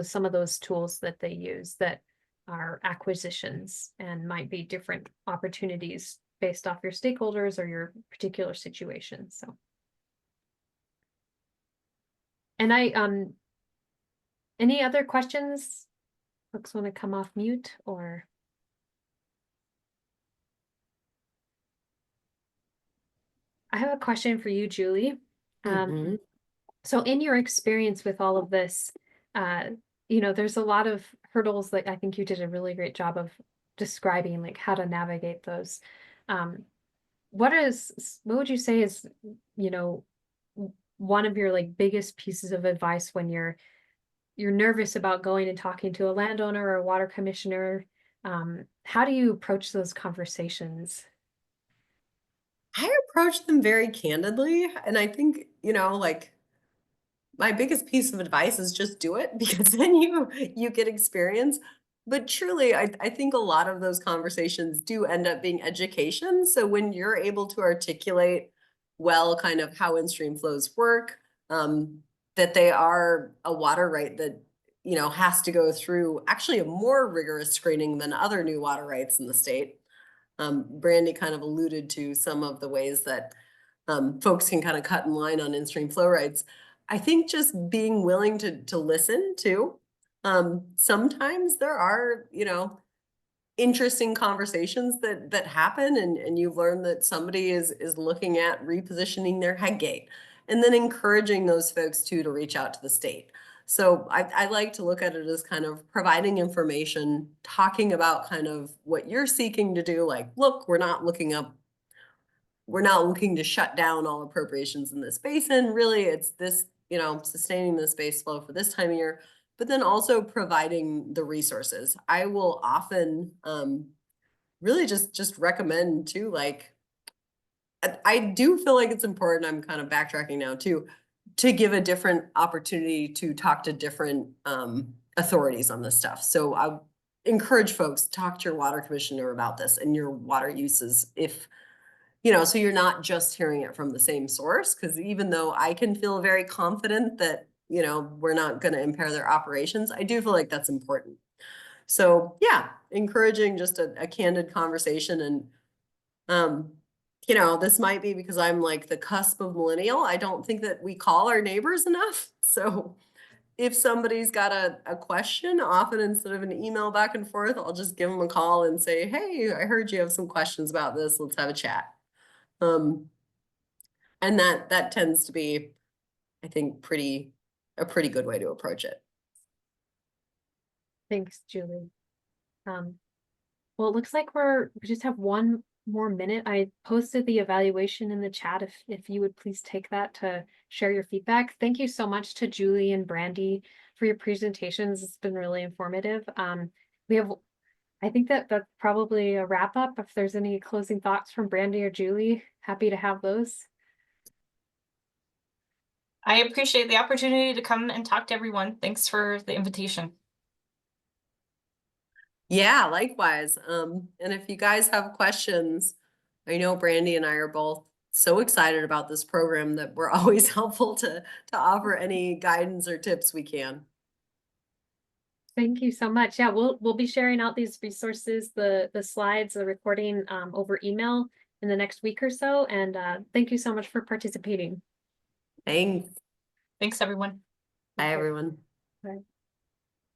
some of those tools that they use that are acquisitions and might be different opportunities based off your stakeholders or your particular situation. So, and any other questions? Folks want to come off mute, or? I have a question for you, Julie. So in your experience with all of this, there's a lot of hurdles that I think you did a really great job of describing, like how to navigate those. What would you say is, one of your like biggest pieces of advice when you're nervous about going and talking to a landowner or a water commissioner? How do you approach those conversations? I approach them very candidly. And I think, like my biggest piece of advice is just do it because then you get experience. But truly, I think a lot of those conversations do end up being education. So when you're able to articulate well kind of how in-stream flows work, that they are a water right that has to go through actually a more rigorous screening than other new water rights in the state. Brandy kind of alluded to some of the ways that folks can kind of cut in line on in-stream flow rights. I think just being willing to listen too. Sometimes there are, interesting conversations that happen and you learn that somebody is looking at repositioning their head gate and then encouraging those folks to reach out to the state. So I like to look at it as kind of providing information, talking about kind of what you're seeking to do. Like, look, we're not looking to shut down all appropriations in this basin. Really, it's this, sustaining the space flow for this time of year, but then also providing the resources. I will often really just recommend too, like, I do feel like it's important, I'm kind of backtracking now too, to give a different opportunity to talk to different authorities on this stuff. So I encourage folks to talk to your water commissioner about this and your water uses if, so you're not just hearing it from the same source. Because even though I can feel very confident that, we're not going to impair their operations, I do feel like that's important. So yeah, encouraging just a candid conversation. And, this might be because I'm like the cusp of millennial. I don't think that we call our neighbors enough. So if somebody's got a question, often instead of an email back and forth, I'll just give them a call and say, hey, I heard you have some questions about this. Let's have a chat. And that tends to be, I think, a pretty good way to approach it. Thanks, Julie. Well, it looks like we just have one more minute. I posted the evaluation in the chat if you would please take that to share your feedback. Thank you so much to Julie and Brandy for your presentations. It's been really informative. I think that's probably a wrap up. If there's any closing thoughts from Brandy or Julie, happy to have those. I appreciate the opportunity to come and talk to everyone. Thanks for the invitation. Yeah, likewise. And if you guys have questions, I know Brandy and I are both so excited about this program that we're always helpful to offer any guidance or tips we can. Thank you so much. Yeah, we'll be sharing out these resources, the slides, the recording over email in the next week or so. And thank you so much for participating. Thanks. Thanks, everyone. Bye, everyone. Bye.